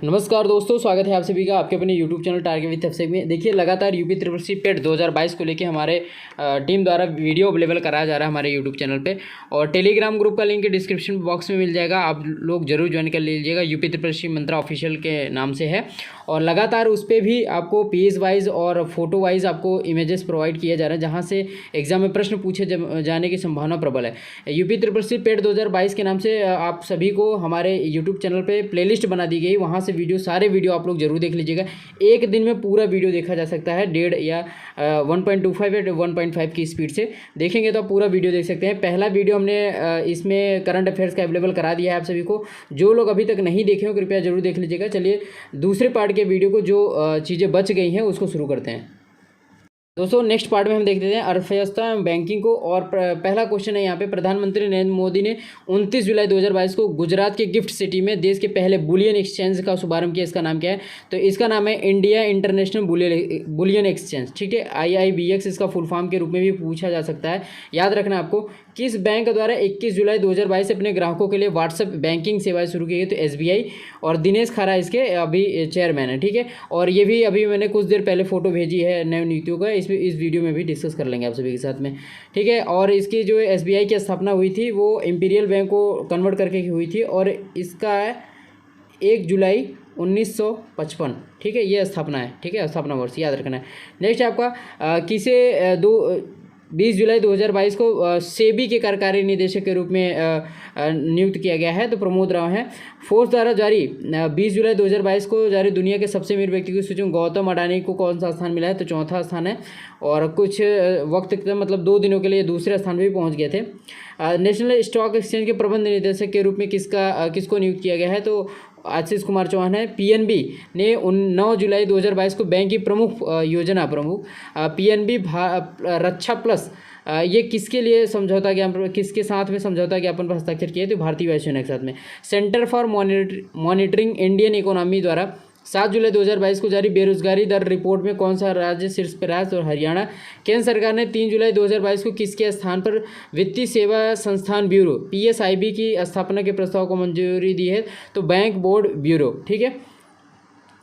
नमस्कार दोस्तों, स्वागत है आप सभी का आपके अपने YouTube चैनल टारगेट विद एफसेक में। देखिए, लगातार यूपी ट्रिपल सी पेट 2022 को लेके हमारे टीम द्वारा वीडियो अवेलेबल कराया जा रहा है हमारे YouTube चैनल पे, और टेलीग्राम ग्रुप का लिंक डिस्क्रिप्शन बॉक्स में मिल जाएगा। आप लोग जरूर ज्वाइन कर लीजिएगा। यूपी ट्रिपल सी मंत्रा ऑफिशियल के नाम से है, और लगातार उस पर भी आपको पेज वाइज और फोटो वाइज आपको इमेजेस प्रोवाइड किया जा रहा है, जहाँ से एग्जाम में प्रश्न पूछे जाने की संभावना प्रबल है। यूपी ट्रिपल सी पेट 2022 के नाम से आप सभी को हमारे यूट्यूब चैनल पर प्लेलिस्ट बना दी गई, वहाँ से सारे वीडियो आप लोग जरूर देख लीजिएगा। एक दिन में पूरा वीडियो देखा जा सकता है, 1.5 या 1.25 या 1.5 की स्पीड से देखेंगे तो आप पूरा वीडियो देख सकते हैं। पहला वीडियो हमने इसमें करंट अफेयर्स का अवेलेबल करा दिया है आप सभी को। जो लोग अभी तक नहीं देखे हो कृपया जरूर देख लीजिएगा। चलिए दूसरे पार्ट के वीडियो को जो चीज़ें बच गई हैं उसको शुरू करते हैं। दोस्तों, नेक्स्ट पार्ट में हम देख लेते हैं अर्थव्यवस्था एवं बैंकिंग को। और पहला क्वेश्चन है यहाँ पे, प्रधानमंत्री नरेंद्र मोदी ने 29 जुलाई 2022 को गुजरात के गिफ्ट सिटी में देश के पहले बुलियन एक्सचेंज का शुभारंभ किया। इसका नाम क्या है? तो इसका नाम है इंडिया इंटरनेशनल बुलियन एक्सचेंज। ठीक है, IIBX इसका फुल फॉर्म के रूप में भी पूछा जा सकता है। याद रखना आपको, किस बैंक द्वारा 21 जुलाई 2022 से अपने ग्राहकों के लिए व्हाट्सएप बैंकिंग सेवाएं शुरू की गई? तो SBI, और दिनेश खारा इसके अभी चेयरमैन है। ठीक है, और ये भी अभी मैंने कुछ देर पहले फोटो भेजी है नई नीतियों का, इस वीडियो में भी डिस्कस कर लेंगे आप सभी के साथ में। ठीक है, और इसकी जो SBI की स्थापना हुई थी वो इंपीरियल बैंक को कन्वर्ट करके हुई थी, और इसका 1 जुलाई 1955। ठीक है, ये स्थापना है। ठीक है, स्थापना वर्ष याद रखना है। नेक्स्ट आपका किसे 20 जुलाई 2022 को सेबी के कार्यकारी निदेशक के रूप में नियुक्त किया गया है? तो प्रमोद राव हैं। फोर्स द्वारा जारी 20 जुलाई 2022 को जारी दुनिया के सबसे अमीर व्यक्ति की सूची में गौतम अडानी को कौन सा स्थान मिला है? तो चौथा स्थान है, और कुछ वक्त मतलब 2 दिनों के लिए दूसरे स्थान पर भी पहुंच गए थे। नेशनल स्टॉक एक्सचेंज के प्रबंध निदेशक के रूप में किसको नियुक्त किया गया है? तो आशीष कुमार चौहान है। PNB ने 9 जुलाई 2022 को बैंक की प्रमुख योजना प्रमुख PNB रक्षा प्लस ये किसके लिए समझौता ज्ञापन, किसके साथ में समझौता ज्ञापन पर हस्ताक्षर किए? तो भारतीय वायुसेना के साथ में। Centre for monitoring Indian economy द्वारा 7 जुलाई 2022 को जारी बेरोजगारी दर रिपोर्ट में कौन सा राज्य शीर्ष पर है? तो हरियाणा। केंद्र सरकार ने 3 जुलाई 2022 को किसके स्थान पर वित्तीय सेवा संस्थान ब्यूरो PSIB की स्थापना के प्रस्ताव को मंजूरी दी है? तो बैंक बोर्ड ब्यूरो। ठीक है,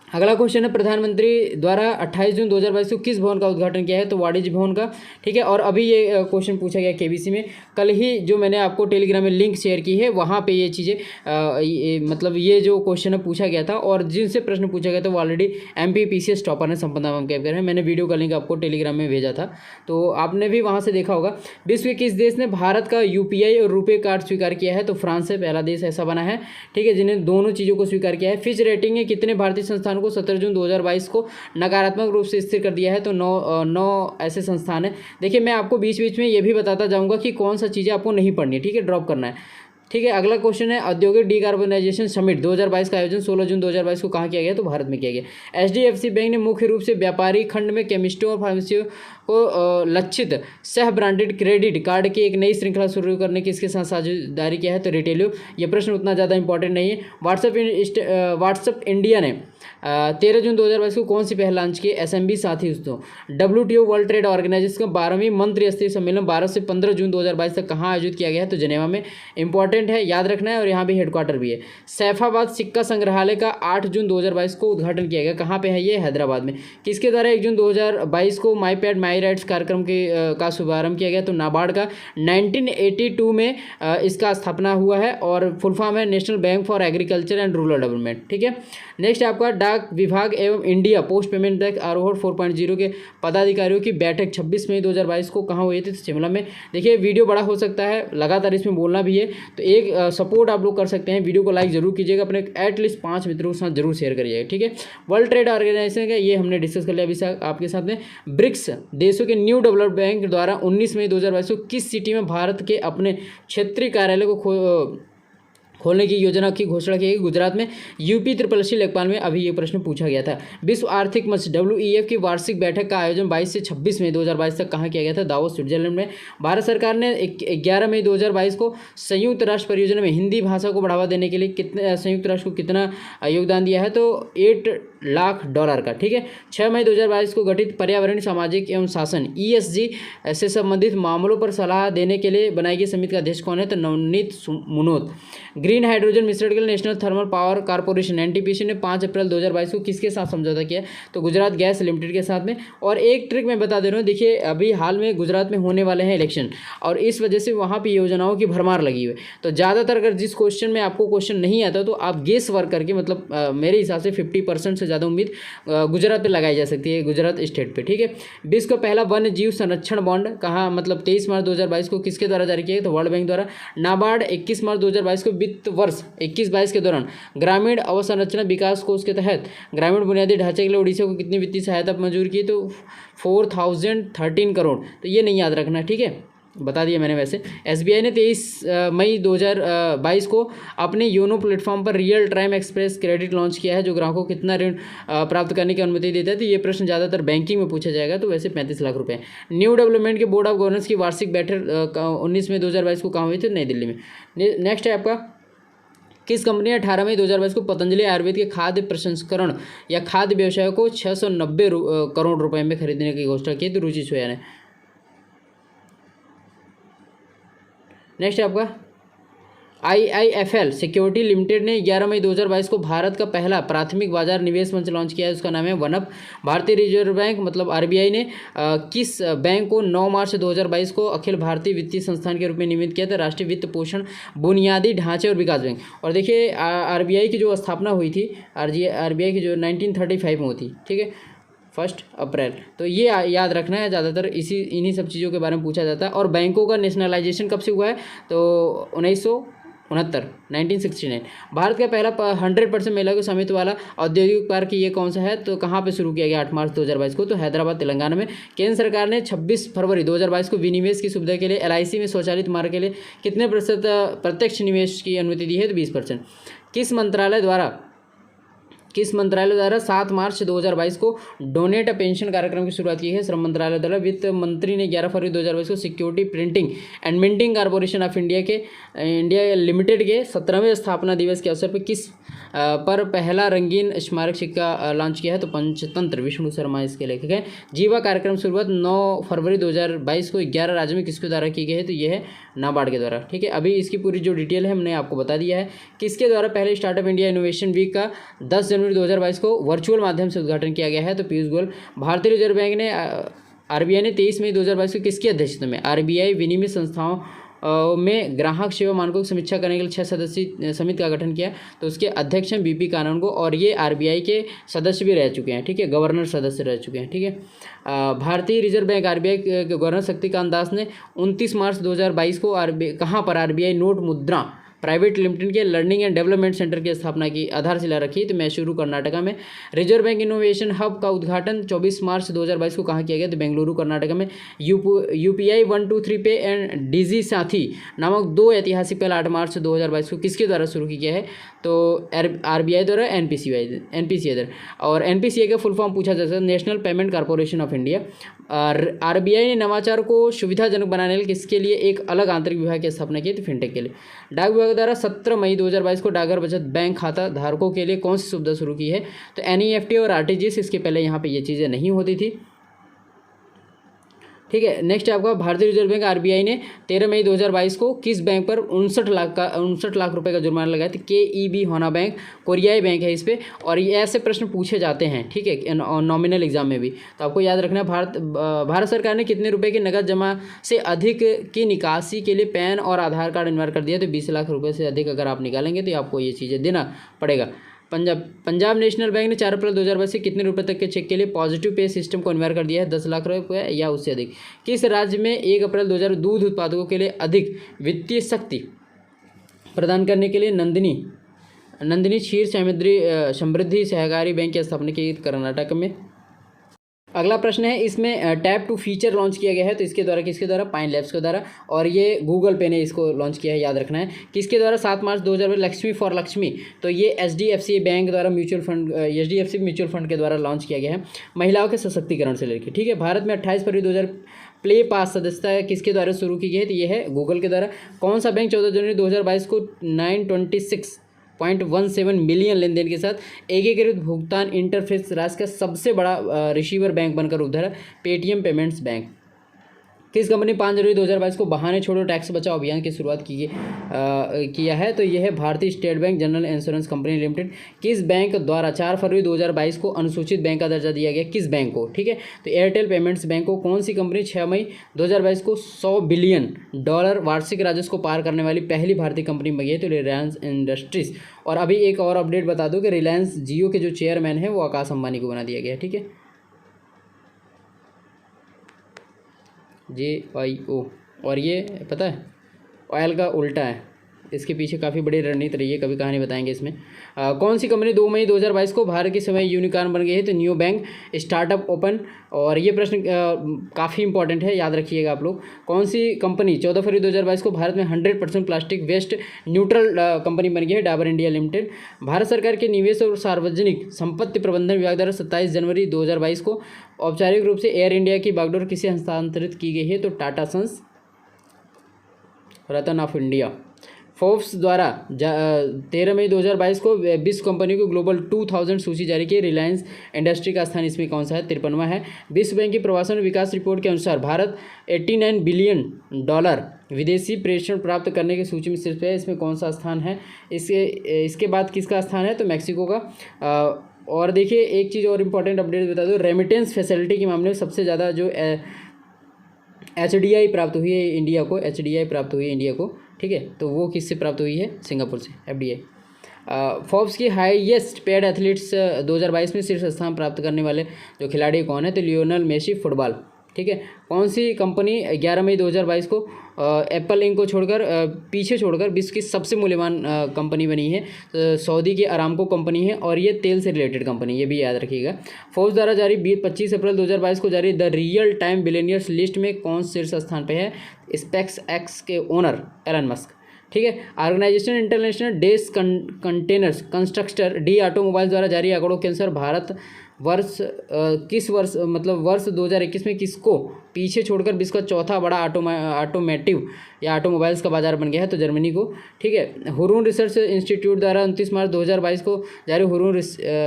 अगला क्वेश्चन है, प्रधानमंत्री द्वारा 28 जून 2022 को किस भवन का उद्घाटन किया है? तो वाणिज्य भवन का। ठीक है, और अभी ये क्वेश्चन पूछा गया KBC में। कल ही जो मैंने आपको टेलीग्राम में लिंक शेयर की है वहाँ पे ये चीज़ें मतलब ये जो क्वेश्चन है पूछा गया था, और जिनसे प्रश्न पूछा गया था वो ऑलरेडी MPPCS टॉपर ने संपदा मैम है। मैंने वीडियो का लिंक आपको टेलीग्राम में भेजा था, तो आपने भी वहाँ से देखा होगा। विश्व के किस देश ने भारत का UPI और रुपे कार्ड स्वीकार किया है? तो फ्रांस से पहला देश ऐसा बना है। ठीक है, जिन्हें दोनों चीज़ों को स्वीकार किया है। फिच रेटिंग ने कितने भारतीय संस्थानों को 17 जून 2022 को नकारात्मक रूप से स्थिर कर दिया है? तो 9 ऐसे संस्थान हैं। देखिए, मैं आपको बीच बीच में ये भी बताता जाऊंगा कि कौन सा चीज़ें आपको नहीं पढ़नी है। ठीक है, ड्रॉप करना है। ठीक है, अगला क्वेश्चन है, औद्योगिक डिकार्बोनाइजेशन समिट 2022 का आयोजन 16 जून 2022 को कहाँ किया गया? तो भारत में किया गया। HDFC बैंक ने मुख्य रूप से व्यापारी खंड में केमिस्टों और फार्मेसियों को लक्षित सह ब्रांडेड क्रेडिट कार्ड की एक नई श्रृंखला शुरू करने की इसके साथ साझेदारी किया है? तो रिटेलियो। ये प्रश्न उतना ज़्यादा इंपॉर्टेंट नहीं है। व्हाट्सएप इंडिया ने 13 जून 2022 को कौन सी पहल लॉन्च की? SMB साथी दोस्तों। WTO वर्ल्ड ट्रेड ऑर्गेनाइजेशन का 12वीं मंत्रिस्तरीय सम्मेलन 12 से 15 जून 2022 तक कहाँ आयोजित किया गया है? तो जेनेवा में। इंपॉर्टेंट है, याद रखना है, और यहाँ भी हेडक्वार्टर भी है। सैफाबाद सिक्का संग्रहालय का 8 जून 2022 को उद्घाटन किया गया। कहाँ पे है ये? हैदराबाद में। किसके द्वारा 1 जून 2022 को माई पैड माई राइट्स कार्यक्रम का शुभारंभ किया गया? तो नाबार्ड का। 1982 में इसका स्थापना हुआ है, और फुल फॉर्म है national bank for agriculture and rural development. ठीक है, नेक्स्ट आपका डाक विभाग एवं इंडिया पोस्ट पेमेंट बैंक आरोहण 4.0 के पदाधिकारियों की बैठक 26 मई 2022 को कहाँ हुई थी? तो शिमला में। देखिए, वीडियो बड़ा हो सकता है, लगातार इसमें बोलना भी है, तो एक सपोर्ट आप लोग कर सकते हैं। वीडियो को लाइक जरूर कीजिएगा, अपने एटलीस्ट 5 मित्रों के साथ जरूर शेयर करिएगा। ठीक है, वर्ल्ड ट्रेड ऑर्गेनाइजेशन का ये हमने डिस्कस कर लिया अभी आपके साथ में। ब्रिक्स देशों के न्यू डेवलप्ड बैंक द्वारा 19 मई 2022 को किस सिटी में भारत के अपने क्षेत्रीय कार्यालय को खोलने की योजना की घोषणा की गई? गुजरात में। यूपी ट्रिपल सी लेखपाल में अभी ये प्रश्न पूछा गया था। विश्व आर्थिक मंच WEF की वार्षिक बैठक का आयोजन 22 से 26 मई 2022 तक कहाँ किया गया था? दावोस स्विट्जरलैंड में। भारत सरकार ने 11 मई 2022 को संयुक्त राष्ट्र परियोजना में हिंदी भाषा को बढ़ावा देने के लिए संयुक्त राष्ट्र को कितना योगदान दिया है? तो $8 लाख का। ठीक है, 6 मई 2022 को गठित पर्यावरण सामाजिक एवं शासन ESG से संबंधित मामलों पर सलाह देने के लिए बनाई गई समिति का अध्यक्ष कौन है? तो नवनीत मुनोत। ग्रीन हाइड्रोजन मिश्रण के लिए national thermal power corporation NTPC ने 5 अप्रैल 2022 को किसके साथ समझौता किया? तो गुजरात गैस लिमिटेड के साथ में। और एक ट्रिक मैं बता दे रहा हूँ, देखिए अभी हाल में गुजरात में होने वाले हैं इलेक्शन और इस वजह से वहाँ पर योजनाओं की भरमार लगी हुई है। तो ज़्यादातर अगर जिस क्वेश्चन में आपको क्वेश्चन नहीं आता तो आप गेस वर्क करके मतलब मेरे हिसाब से 50% से ज़्यादा उम्मीद गुजरात पे लगाई जा सकती है, गुजरात स्टेट पे। ठीक है, विश्व का पहला वन्य जीव संरक्षण बॉन्ड कहाँ मतलब 23 मार्च 2022 को किसके द्वारा जारी किया गया? तो वर्ल्ड बैंक द्वारा। नाबार्ड 21 मार्च 2022 को वित्त वर्ष 21-22 के दौरान ग्रामीण अवसंरचना विकास कोष के तहत ग्रामीण बुनियादी ढांचे के लिए उड़ीसा को कितनी वित्तीय सहायता मंजूर की? तो 4013 करोड़। तो ये नहीं याद रखना, ठीक है, बता दिया मैंने। वैसे एसबीआई ने 23 मई 2022 को अपने योनो प्लेटफॉर्म पर real time express credit launch किया है, जो ग्राहकों को कितना ऋण प्राप्त करने की अनुमति देता है। तो ये प्रश्न ज़्यादातर बैंकिंग में पूछा जाएगा, तो वैसे 35 लाख रुपए। न्यू डेवलपमेंट के बोर्ड ऑफ गवर्नेंस की वार्षिक बैठक 19 मई 2022 को कहाँ हुई थी? नई दिल्ली में। नेक्स्ट है आपका, किस कंपनी ने 18 मई 2022 को पतंजलि आयुर्वेद के खाद्य प्रसंस्करण या खाद्य व्यवसाय को 690 करोड़ रुपए में खरीदने की घोषणा की? तो रुचि सोया ने। नेक्स्ट है आपका, IIFL सिक्योरिटी लिमिटेड ने 11 मई 2022 को भारत का पहला प्राथमिक बाजार निवेश मंच लॉन्च किया है, उसका नाम है वनअप। भारतीय रिजर्व बैंक मतलब RBI ने किस बैंक को 9 मार्च 2022 को अखिल भारतीय वित्तीय संस्थान के रूप में नियमित किया था? राष्ट्रीय वित्त पोषण बुनियादी ढांचे और विकास बैंक। और देखिए RBI की जो स्थापना हुई थी, RBI की जो 1935 में हुई थी, ठीक है, 1 अप्रैल। तो ये याद रखना है, ज़्यादातर इन्हीं सब चीज़ों के बारे में पूछा जाता है। और बैंकों का नेशनलाइजेशन कब से हुआ है? तो 1969। भारत का पहला 100% महिला को स्वामित्व वाला औद्योगिक पार्क ये कौन सा है? तो कहाँ पे शुरू किया गया 8 मार्च 2022 को? तो हैदराबाद तेलंगाना में। केंद्र सरकार ने 26 फरवरी 2022 को विनिवेश की सुविधा के लिए LIC में स्वचालित मार्ग के लिए कितने प्रतिशत प्रत्यक्ष निवेश की अनुमति दी है? तो 20%। किस मंत्रालय द्वारा 7 मार्च 2022 को डोनेट पेंशन कार्यक्रम की शुरुआत की है? श्रम मंत्रालय द्वारा। वित्त मंत्री ने 11 फरवरी 2022 को security printing and minting corporation of India limited के 17वें स्थापना दिवस के अवसर पर किस पर पहला रंगीन स्मारक सिक्का लॉन्च किया है? तो पंचतंत्र। विष्णु शर्मा इसके लेखक हैं। जीवा कार्यक्रम शुरुआत 9 फरवरी 2022 को 11 राज्यों में किसके द्वारा की गई है? तो ये है नाबार्ड के द्वारा। ठीक है, अभी इसकी पूरी जो डिटेल है हमने आपको बता दिया है। किसके द्वारा पहले स्टार्टअप इंडिया इनोवेशन वीक का 10 जनवरी 2022 को वर्चुअल माध्यम से उद्घाटन किया गया है? तो पीयूष गोयल। भारतीय रिजर्व बैंक ने RBI ने 23 मई 2022 को किसकी अध्यक्षता में RBI विनिमय संस्थाओं में ग्राहक सेवा मानकों की समीक्षा करने के लिए 6 सदस्यीय समिति का गठन किया? तो उसके अध्यक्ष हैं BP कानून को, और ये RBI के सदस्य भी रह चुके हैं, ठीक है, गवर्नर सदस्य रह चुके हैं, ठीक है। भारतीय रिजर्व बैंक RBI के गवर्नर शक्तिकांत दास ने 29 मार्च 2022 को कहाँ पर RBI नोट मुद्रा प्राइवेट लिमिटेड के लर्निंग एंड डेवलपमेंट सेंटर की स्थापना की आधारशिला रखी? तो मैसूरू कर्नाटका में। रिजर्व बैंक इनोवेशन हब का उद्घाटन 24 मार्च 2022 को कहाँ किया गया? तो बेंगलुरु कर्नाटका में। UPI 123 पे एंड डिजी साथी नामक 2 ऐतिहासिक पहल 8 मार्च 2022 को किसके द्वारा शुरू की गया है? तो RBI द्वारा, NPCI द्वारा। और NPCI का फुल फॉर्म पूछा जा सकता है national payment corporation of India. RBI ने नवाचार को सुविधाजनक बनाने के लिए किसके लिए एक अलग आंतरिक विभाग की स्थापना की? तो फिनटेक के लिए। डाक विभाग द्वारा 17 मई 2022 को डाकघर बचत बैंक खाता धारकों के लिए कौन सी सुविधा शुरू की है? तो NEFT और RTGS। इसके पहले यहाँ पे ये चीज़ें नहीं होती थी, ठीक है। नेक्स्ट है आपका, भारतीय रिजर्व बैंक RBI ने 13 मई 2022 को किस बैंक पर 59 लाख रुपए का जुर्माना लगाया? तो KEB होना बैंक, कोरियाई बैंक है इस पर। और ये ऐसे प्रश्न पूछे जाते हैं, ठीक है, नॉमिनल एग्जाम में भी। तो आपको याद रखना है, भारत सरकार ने कितने रुपए की नकद जमा से अधिक की निकासी के लिए पैन और आधार कार्ड अनिवार्य कर दिया? तो 20 लाख रुपये से अधिक अगर आप निकालेंगे तो आपको ये चीज़ें देना पड़ेगा। पंजाब नेशनल बैंक ने 4 अप्रैल 2022 से कितने रुपए तक के चेक के लिए पॉजिटिव पे सिस्टम को अनिवार्य कर दिया है? 10 लाख रुपये या उससे अधिक। किस राज्य में 1 अप्रैल 2000 दूध उत्पादकों के लिए अधिक वित्तीय शक्ति प्रदान करने के लिए नंदिनी क्षीर समृद्धि सहकारी बैंक की स्थापना की? कर्नाटक में। अगला प्रश्न है, इसमें टैप टू फीचर लॉन्च किया गया है, तो इसके द्वारा किसके द्वारा? पाइन लैब्स के द्वारा। और ये गूगल पे ने इसको लॉन्च किया है, याद रखना है। किसके द्वारा? 7 मार्च 2000 लक्ष्मी फॉर लक्ष्मी, तो ये HDFC बैंक द्वारा HDFC म्यूचुअल फंड के द्वारा लॉन्च किया गया है, महिलाओं के सशक्तिकरण से लेकर, ठीक है। भारत में 28 फरवरी 2000 प्ले पास सदस्यता किसके द्वारा शुरू की गई है? तो ये है गूगल के द्वारा। कौन सा बैंक 14 जनवरी 2022 को 926.17 मिलियन लेनदेन के साथ एकीकृत भुगतान इंटरफेस राज्य का सबसे बड़ा रिसीवर बैंक बनकर उभरा? Paytm payments bank. किस कंपनी 5 जनवरी 2022 को बहाने छोड़ो टैक्स बचाओ अभियान की शुरुआत किया है? तो यह है भारतीय state bank general insurance company limited. किस बैंक द्वारा 4 फरवरी 2022 को अनुसूचित बैंक का दर्जा दिया गया? किस बैंक को? ठीक है, तो एयरटेल पेमेंट्स बैंक को। कौन सी कंपनी 6 मई 2022 को $100 बिलियन वार्षिक राजस्व को पार करने वाली पहली भारतीय कंपनी बनी है? तो रिलायंस इंडस्ट्रीज। और अभी एक और अपडेट बता दूं कि रिलायंस जियो के जो चेयरमैन है वो आकाश अंबानी को बना दिया गया है। ठीक है, JIO। और ये पता है ऑयल का उल्टा है, इसके पीछे काफ़ी बड़ी रणनीति रही है, कभी कहानी बताएंगे इसमें। कौन सी कंपनी 2 मई 2022 को भारत के समय यूनिकॉर्न बन गई है? तो न्यू बैंक स्टार्टअप ओपन। और ये प्रश्न काफ़ी इंपॉर्टेंट है, याद रखिएगा आप लोग। कौन सी कंपनी 14 फरवरी 2022 को भारत में 100% प्लास्टिक वेस्ट न्यूट्रल कंपनी बन गई है? Dabur India limited. भारत सरकार के निवेश और सार्वजनिक संपत्ति प्रबंधन विभाग द्वारा 27 जनवरी 2022 को औपचारिक रूप से एयर इंडिया की बागडोर किसे हस्तांतरित की गई है? तो Tata sons Ratan of India. Forbes द्वारा 13 मई 2022 को 20 कंपनियों को ग्लोबल 2000 सूची जारी की। रिलायंस इंडस्ट्री का स्थान इसमें कौन सा है? 53वां है। विश्व बैंक की प्रवासन विकास रिपोर्ट के अनुसार भारत $89 बिलियन विदेशी प्रेषण प्राप्त करने की सूची में शीर्ष है। इसमें कौन सा स्थान है? इसके बाद किसका स्थान है? तो मैक्सिको का। और देखिए एक चीज़ और इम्पॉर्टेंट अपडेट बता दूँ, रेमिटेंस फैसिलिटी के मामले में सबसे ज़्यादा जो HDI प्राप्त हुई है इंडिया को, HDI प्राप्त हुई है इंडिया को। ठीक है, तो वो किससे प्राप्त हुई है? सिंगापुर से, FDI। फोर्ब्स की हाईएस्ट पेड एथलीट्स 2022 में शीर्ष स्थान प्राप्त करने वाले जो खिलाड़ी कौन है? तो लियोनेल मेसी फुटबॉल। ठीक है, कौन सी कंपनी 11 मई 2022 को एप्पल इंक को पीछे छोड़कर विश्व की सबसे मूल्यवान कंपनी बनी है? सऊदी की अरामको कंपनी है और ये तेल से रिलेटेड कंपनी, ये भी याद रखिएगा। फोर्ब्स द्वारा जारी 25 अप्रैल 2022 को जारी the real time billionaires list में कौन शीर्ष स्थान पे है? स्पेस एक्स के ओनर एलन मस्क। ठीक है, ऑर्गेनाइजेशन इंटरनेशनल डेस कंटेनर्स कंस्ट्रक्टर डी ऑटोमोबाइल्स द्वारा जारी आंकड़ों के अनुसार भारत किस वर्ष मतलब वर्ष 2021 में किसको पीछे छोड़कर विश्व का चौथा बड़ा ऑटोमेटिव या ऑटोमोबाइल्स का बाजार बन गया है? तो जर्मनी को। ठीक है, हुरून रिसर्च इंस्टीट्यूट द्वारा 29 मार्च 2022 को जारी Hurun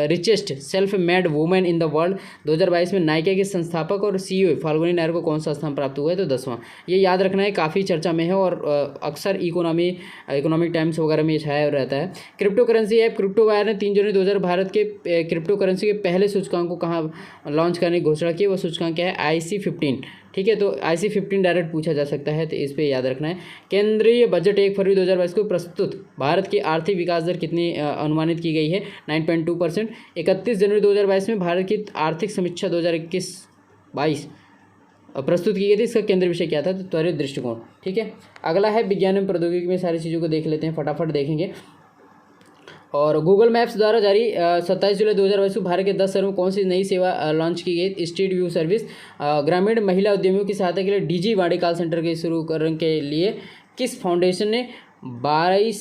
richest self made women in the world 2022 में नाइके के संस्थापक और CEO फाल्गुनी नायर को कौन सा स्थान प्राप्त हुआ है? तो 10वां। ये याद रखना है, काफ़ी चर्चा में है और अक्सर इकोनॉमिक टाइम्स वगैरह में छाया रहता है। क्रिप्टो करेंसी ऐप क्रिप्टोवायर ने 3 जनवरी 2000 भारत के क्रिप्टो करेंसी के पहले सूचकांक को कहाँ लॉन्च करने की घोषणा की? वो सूचकांक क्या है? IC15। ठीक है, तो IC15 डायरेक्ट पूछा जा सकता है, तो इस पे याद रखना है। केंद्रीय बजट 1 फरवरी 2022 को प्रस्तुत भारत की आर्थिक विकास दर कितनी अनुमानित की गई है? 9.2%। 31 जनवरी 2022 में भारत की आर्थिक समीक्षा 2021-22 प्रस्तुत की गई थी। इसका केंद्रीय विषय क्या था? तो त्वरित दृष्टिकोण। ठीक है, अगला है विज्ञान एवं प्रौद्योगिकी में सारी चीज़ों को देख लेते हैं, फटाफट देखेंगे। और गूगल मैप्स द्वारा जारी 27 जुलाई 2022 को भारत के 10 शहरों में कौन सी नई सेवा लॉन्च की गई? Street view service. ग्रामीण महिला उद्यमियों की सहायता के लिए DG वाणी कॉल सेंटर के शुरू करने के लिए किस फाउंडेशन ने 22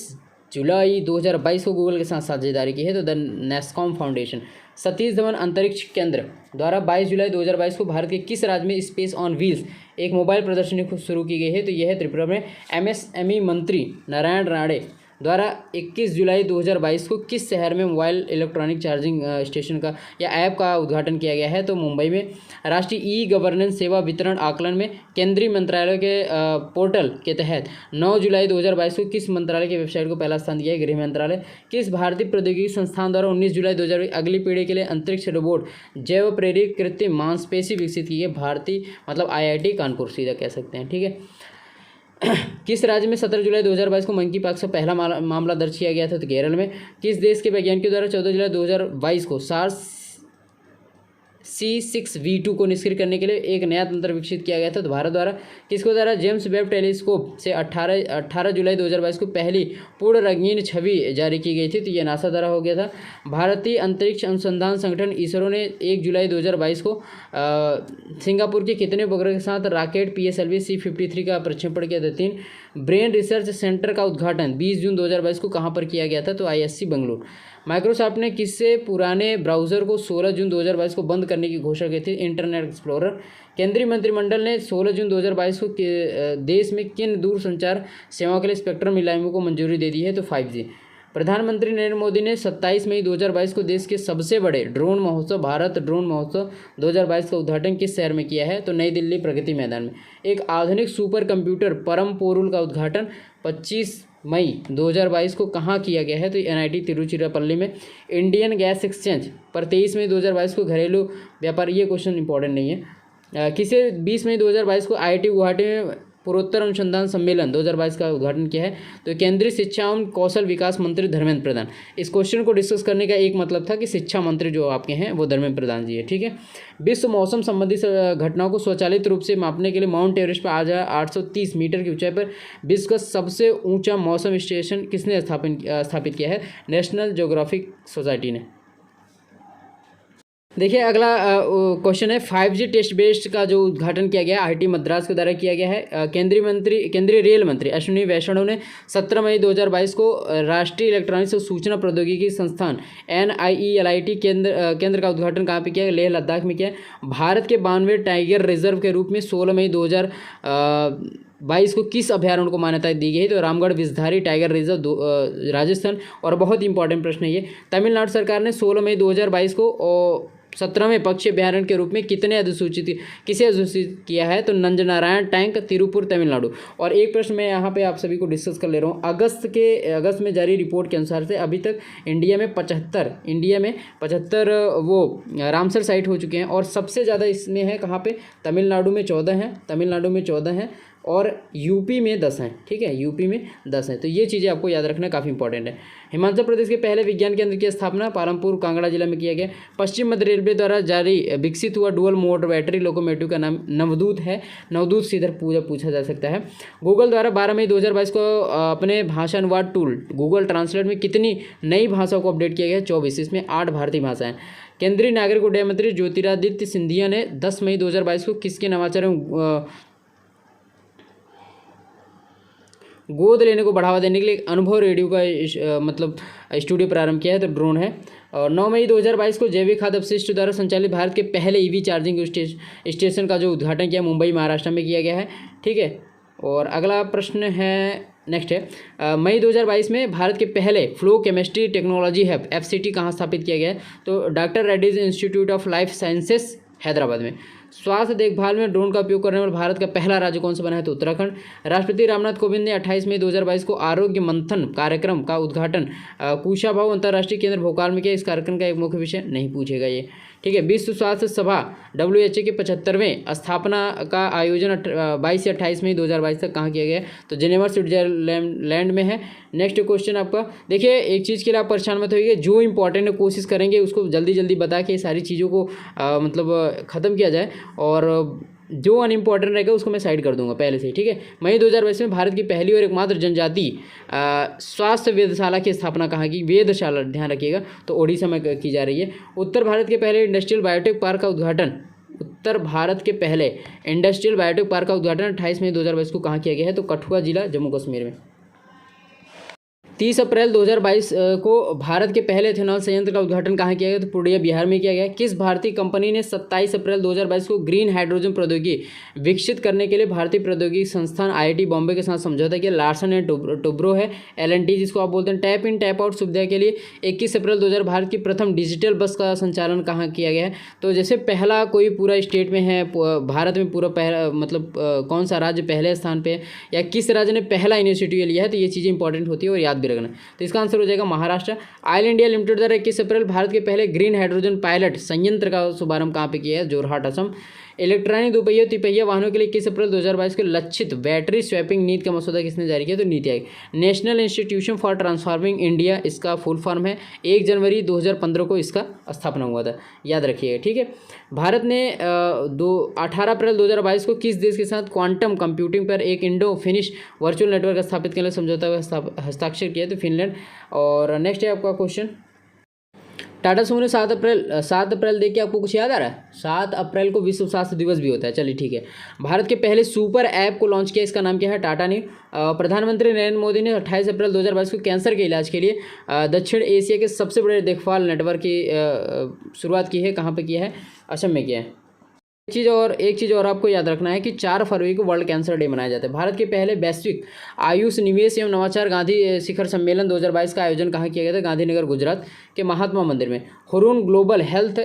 जुलाई 2022 को गूगल के साथ साझेदारी की है? तो the NASSCOM foundation. Satish Dhawan अंतरिक्ष केंद्र द्वारा 22 जुलाई 2022 को भारत के किस राज्य में स्पेस ऑन व्हील्स एक मोबाइल प्रदर्शनी शुरू की गई है? तो यह है त्रिपुरा में। MSME मंत्री नारायण राणे द्वारा 21 जुलाई 2022 को किस शहर में मोबाइल इलेक्ट्रॉनिक चार्जिंग स्टेशन का या ऐप का उद्घाटन किया गया है? तो मुंबई में। राष्ट्रीय ई-गवर्नेंस सेवा वितरण आकलन में केंद्रीय मंत्रालय के पोर्टल के तहत 9 जुलाई 2022 को किस मंत्रालय की वेबसाइट को पहला स्थान दिया है? गृह मंत्रालय। किस भारतीय प्रौद्योगिकी संस्थान द्वारा 19 जुलाई 2022 अगली पीढ़ी के लिए अंतरिक्ष रोबोट जैव प्रेरित कृत्रिम मांसपेशी विकसित की है? भारतीय मतलब IIT कानपुर, सीधा कह सकते हैं। ठीक है, किस राज्य में 17 जुलाई 2022 को मंकी पॉक्स का पहला मामला दर्ज किया गया था? तो केरल में। किस देश के वैज्ञानिकों द्वारा 14 जुलाई 2022 को SARS C6V2 को निष्क्रिय करने के लिए एक नया तंत्र विकसित किया गया था? तो भारत द्वारा। किसको द्वारा जेम्स वेब टेलीस्कोप से 18 जुलाई 2022 को पहली पूर्ण रंगीन छवि जारी की गई थी? तो ये नासा द्वारा हो गया था। भारतीय अंतरिक्ष अनुसंधान संगठन इसरो ने 1 जुलाई 2022 को सिंगापुर के कितने उपग्रह के साथ रॉकेट PSLV C53 का प्रक्षेपण किया था? 3। ब्रेन रिसर्च सेंटर का उद्घाटन 20 जून 2022 को कहाँ पर किया गया था? तो ISC बेंगलुरु। माइक्रोसॉफ्ट ने किससे पुराने ब्राउज़र को 16 जून 2022 को बंद करने की घोषणा की थी? Internet explorer. केंद्रीय मंत्रिमंडल ने 16 जून 2022 को देश में किन दूरसंचार सेवाओं के लिए स्पेक्ट्रम नीलामी को मंजूरी दे दी है? तो 5G। प्रधानमंत्री नरेंद्र मोदी ने 27 मई 2022 को देश के सबसे बड़े ड्रोन महोत्सव भारत ड्रोन महोत्सव 2022 का उद्घाटन किस शहर में किया है? तो नई दिल्ली प्रगति मैदान में। एक आधुनिक सुपर कंप्यूटर परम पोरुल का उद्घाटन 25 मई 2022 को कहाँ किया गया है? तो NIT तिरुचिरापल्ली में। इंडियन गैस एक्सचेंज पर 23 मई 2022 को घरेलू व्यापार, ये क्वेश्चन इंपॉर्टेंट नहीं है। किसे 20 मई 2022 को IIT गुवाहाटी में पूर्वोत्तर अनुसंधान सम्मेलन 2022 का उद्घाटन किया है? तो केंद्रीय शिक्षा एवं कौशल विकास मंत्री धर्मेंद्र प्रधान। इस क्वेश्चन को डिस्कस करने का एक मतलब था कि शिक्षा मंत्री जो आपके हैं वो धर्मेंद्र प्रधान जी है, ठीक है। विश्व मौसम संबंधी घटनाओं को स्वचालित रूप से मापने के लिए माउंट एवरेस्ट पर आज 830 मीटर की ऊंचाई पर विश्व का सबसे ऊंचा मौसम स्टेशन किसने स्थापित किया है? नेशनल ज्योग्राफिक सोसाइटी ने। देखिए अगला क्वेश्चन है 5G टेस्ट बेस्ड का जो उद्घाटन किया गया IIT मद्रास के द्वारा किया गया है। केंद्रीय रेल मंत्री अश्विनी वैष्णव ने 17 मई 2022 को राष्ट्रीय इलेक्ट्रॉनिक्स और सूचना प्रौद्योगिकी संस्थान NIELIT केंद्र का उद्घाटन कहाँ पे किया? लेह लद्दाख में किया। भारत के 92 टाइगर रिजर्व के रूप में 16 मई 2022 को किस अभ्यारण्य को मान्यता दी गई है? तो रामगढ़ विषधारी टाइगर रिजर्व राजस्थान। और बहुत इंपॉर्टेंट प्रश्न है ये, तमिलनाडु सरकार ने 16 मई 2022 को 17वें पक्षी अभ्यारण्य के रूप में किसे अधिसूचित किया है? तो नंजनारायण टैंक, तिरुपुर, तमिलनाडु। और एक प्रश्न मैं यहाँ पे आप सभी को डिस्कस कर ले रहा हूँ। अगस्त में जारी रिपोर्ट के अनुसार से अभी तक इंडिया में 75 वो रामसर साइट हो चुके हैं और सबसे ज़्यादा इसमें है कहाँ पे? तमिलनाडु में 14 हैं और यूपी में 10 हैं, ठीक है, यूपी में 10 हैं। तो ये चीज़ें आपको याद रखना काफ़ी इंपॉर्टेंट है। हिमाचल प्रदेश के पहले विज्ञान केंद्र की स्थापना पालमपुर कांगड़ा जिला में किया गया। पश्चिम मध्य रेलवे द्वारा जारी विकसित हुआ डुअल मोड बैटरी लोकोमोटिव का नाम नवदूत है। नवदूत से इधर पूछा जा सकता है। गूगल द्वारा 12 मई 2022 को अपने भाषा अनुवाद टूल गूगल ट्रांसलेट में कितनी नई भाषाओं को अपडेट किया गया? 24, इसमें 8 भारतीय भाषाएँ। केंद्रीय नागरिक उड्डयन मंत्री ज्योतिरादित्य सिंधिया ने 10 मई 2022 को किसके नवाचार गोद लेने को बढ़ावा देने के लिए अनुभव रेडियो का स्टूडियो प्रारंभ किया है? तो ड्रोन है। और 9 मई 2022 को जैविक खाद्य अपशिष्ट द्वारा संचालित भारत के पहले EV चार्जिंग स्टेशन का जो उद्घाटन किया मुंबई महाराष्ट्र में किया गया है, ठीक है। और अगला प्रश्न है, नेक्स्ट है मई 2022 में भारत के पहले flow chemistry technology hub FCT कहाँ स्थापित किया गया है? तो doctor Reddy's institute of life sciences Hyderabad में। स्वास्थ्य देखभाल में ड्रोन का उपयोग करने वाला भारत का पहला राज्य कौन सा बना है? तो उत्तराखंड। राष्ट्रपति रामनाथ कोविंद ने 28 मई 2022 को आरोग्य मंथन कार्यक्रम का उद्घाटन कुशाभाऊ अंतर्राष्ट्रीय केंद्र भोपाल में किया। इस कार्यक्रम का एक मुख्य विषय नहीं पूछेगा ये, ठीक है। विश्व स्वास्थ्य सभा WHO के 75वें स्थापना का आयोजन 22 से 28 मई 2022 तक कहाँ किया गया? तो जेनेवा स्विट्जरलैंड में है। नेक्स्ट क्वेश्चन आपका, देखिए एक चीज़ के लिए आप परेशान मत होइए, जो इंपॉर्टेंट है कोशिश करेंगे उसको जल्दी बता के सारी चीज़ों को ख़त्म किया जाए और जो अनइम्पॉर्टेंट रहेगा उसको मैं साइड कर दूंगा पहले से ही, ठीक है। मई 2022 में भारत की पहली और एकमात्र जनजाति स्वास्थ्य वेधशाला की स्थापना कहाँ की? वेधशाला, ध्यान रखिएगा, तो ओडिशा में की जा रही है। उत्तर भारत के पहले इंडस्ट्रियल बायोटेक पार्क का उद्घाटन 28 मई 2022 को कहाँ किया गया है? तो कठुआ जिला, जम्मू कश्मीर में। 30 अप्रैल 2022 को भारत के पहले एथेनॉल संयंत्र का उद्घाटन कहाँ किया गया? तो पूर्णिया, बिहार में किया गया। किस भारतीय कंपनी ने 27 अप्रैल 2022 को ग्रीन हाइड्रोजन प्रौद्योगिकी विकसित करने के लिए भारतीय प्रौद्योगिकी संस्थान IIT बॉम्बे के साथ समझौता किया? लार्सन एंड टुब्रो है। L&T जिसको आप बोलते हैं। टैप इन टैप आउट सुविधा के लिए 21 अप्रैल 2000 भारत की प्रथम डिजिटल बस का संचालन कहाँ किया गया है? तो जैसे पहला कोई पूरा स्टेट में है भारत में, पूरा पहला कौन सा राज्य पहले स्थान पे है या किस राज्य ने पहला इनिशिएटिव लिया है, तो ये चीज़ें इंपॉर्टेंट होती है और याद भी रखना। तो इसका आंसर हो जाएगा महाराष्ट्र। ऑयल इंडिया लिमिटेड द्वारा 21 अप्रैल भारत के पहले ग्रीन हाइड्रोजन पायलट संयंत्र का शुभारंभ कहाँ पे किया है? जोरहाट, असम। इलेक्ट्रॉनिक दोपहिया तिपहिया वाहनों के लिए 21 अप्रैल 2022 को लक्षित बैटरी स्वैपिंग नीति का मसौदा किसने जारी किया? तो NITI Aayog. National institution for transforming India इसका फुल फॉर्म है। 1 जनवरी 2015 को इसका स्थापना हुआ था, याद रखिएगा, ठीक है। भारत ने 18 अप्रैल 2022 को किस देश के साथ क्वांटम कंप्यूटिंग पर एक इंडो फिनिश वर्चुअल नेटवर्क स्थापित करने समझौता हस्ताक्षर किया? तो फिनलैंड। और नेक्स्ट है आपका क्वेश्चन, टाटा समूह ने 7 अप्रैल देख के आपको कुछ याद आ रहा है? 7 अप्रैल को विश्व स्वास्थ्य दिवस भी होता है, चलिए ठीक है। भारत के पहले सुपर ऐप को लॉन्च किया, इसका नाम क्या है? टाटा ने। प्रधानमंत्री नरेंद्र मोदी ने 28 अप्रैल 2022 को कैंसर के इलाज के लिए दक्षिण एशिया के सबसे बड़े देखभाल नेटवर्क की शुरुआत की है। कहाँ पे किया है? असम में किया है। एक चीज़ और आपको याद रखना है कि 4 फरवरी को वर्ल्ड कैंसर डे मनाया जाता है। भारत के पहले वैश्विक आयुष निवेश एवं नवाचार गांधी शिखर सम्मेलन 2022 का आयोजन कहाँ किया गया था? गांधीनगर गुजरात के महात्मा मंदिर में। हुरून ग्लोबल हेल्थ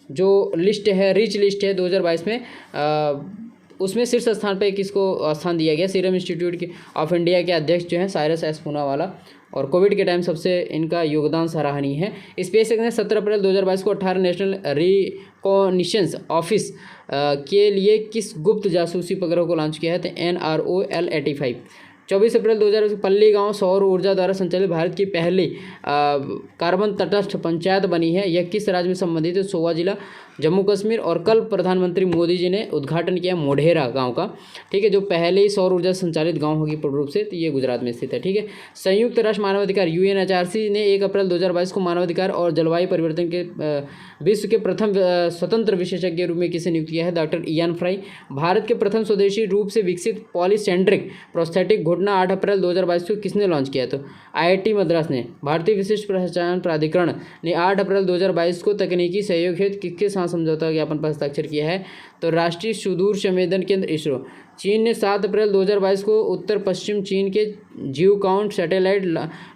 जो लिस्ट है, रिच लिस्ट है 2022 में, उसमें शीर्ष स्थान पर किसको स्थान दिया गया? सीरम इंस्टीट्यूट ऑफ इंडिया के अध्यक्ष जो हैं साइरस एस पूनावाला, और कोविड के टाइम सबसे इनका योगदान सराहनीय है। स्पेसएक्स ने 17 अप्रैल 2022 को 18 नेशनल रिकॉग्निशंस ऑफिस के लिए किस गुप्त जासूसी उपग्रह को लॉन्च किया है? तो NROL-85। 24 अप्रैल 2022 पल्ली गांव सौर ऊर्जा द्वारा संचालित भारत की पहली कार्बन तटस्थ पंचायत बनी है। यह किस राज्य में संबंधित है? सोवा जिला, जम्मू कश्मीर। और कल प्रधानमंत्री मोदी जी ने उद्घाटन किया मोढेरा गांव का, ठीक है, जो पहले ही सौर ऊर्जा संचालित गांव होगी पूर्ण रूप से, तो ये गुजरात में स्थित है, ठीक है। संयुक्त राष्ट्र मानवाधिकार UNHRC ने 1 अप्रैल 2022 को मानवाधिकार और जलवायु परिवर्तन के विश्व के प्रथम स्वतंत्र विशेषज्ञ के रूप में किसे नियुक्त किया है? Doctor Ian fry. भारत के प्रथम स्वदेशी रूप से विकसित पॉलीसेंट्रिक प्रोस्थेटिक घुटना 8 अप्रैल 2022 को किसने लॉन्च किया? तो IIT मद्रास ने। भारतीय विशिष्ट पहचान प्राधिकरण ने 8 अप्रैल 2022 को तकनीकी सहयोग हेतु किसके साथ समझौता ज्ञापन पर हस्ताक्षर किया है? तो राष्ट्रीय सुदूर संवेदन केंद्र इसरो। चीन ने 7 अप्रैल 2022 को उत्तर पश्चिम चीन के जियोकाउंट सैटेलाइट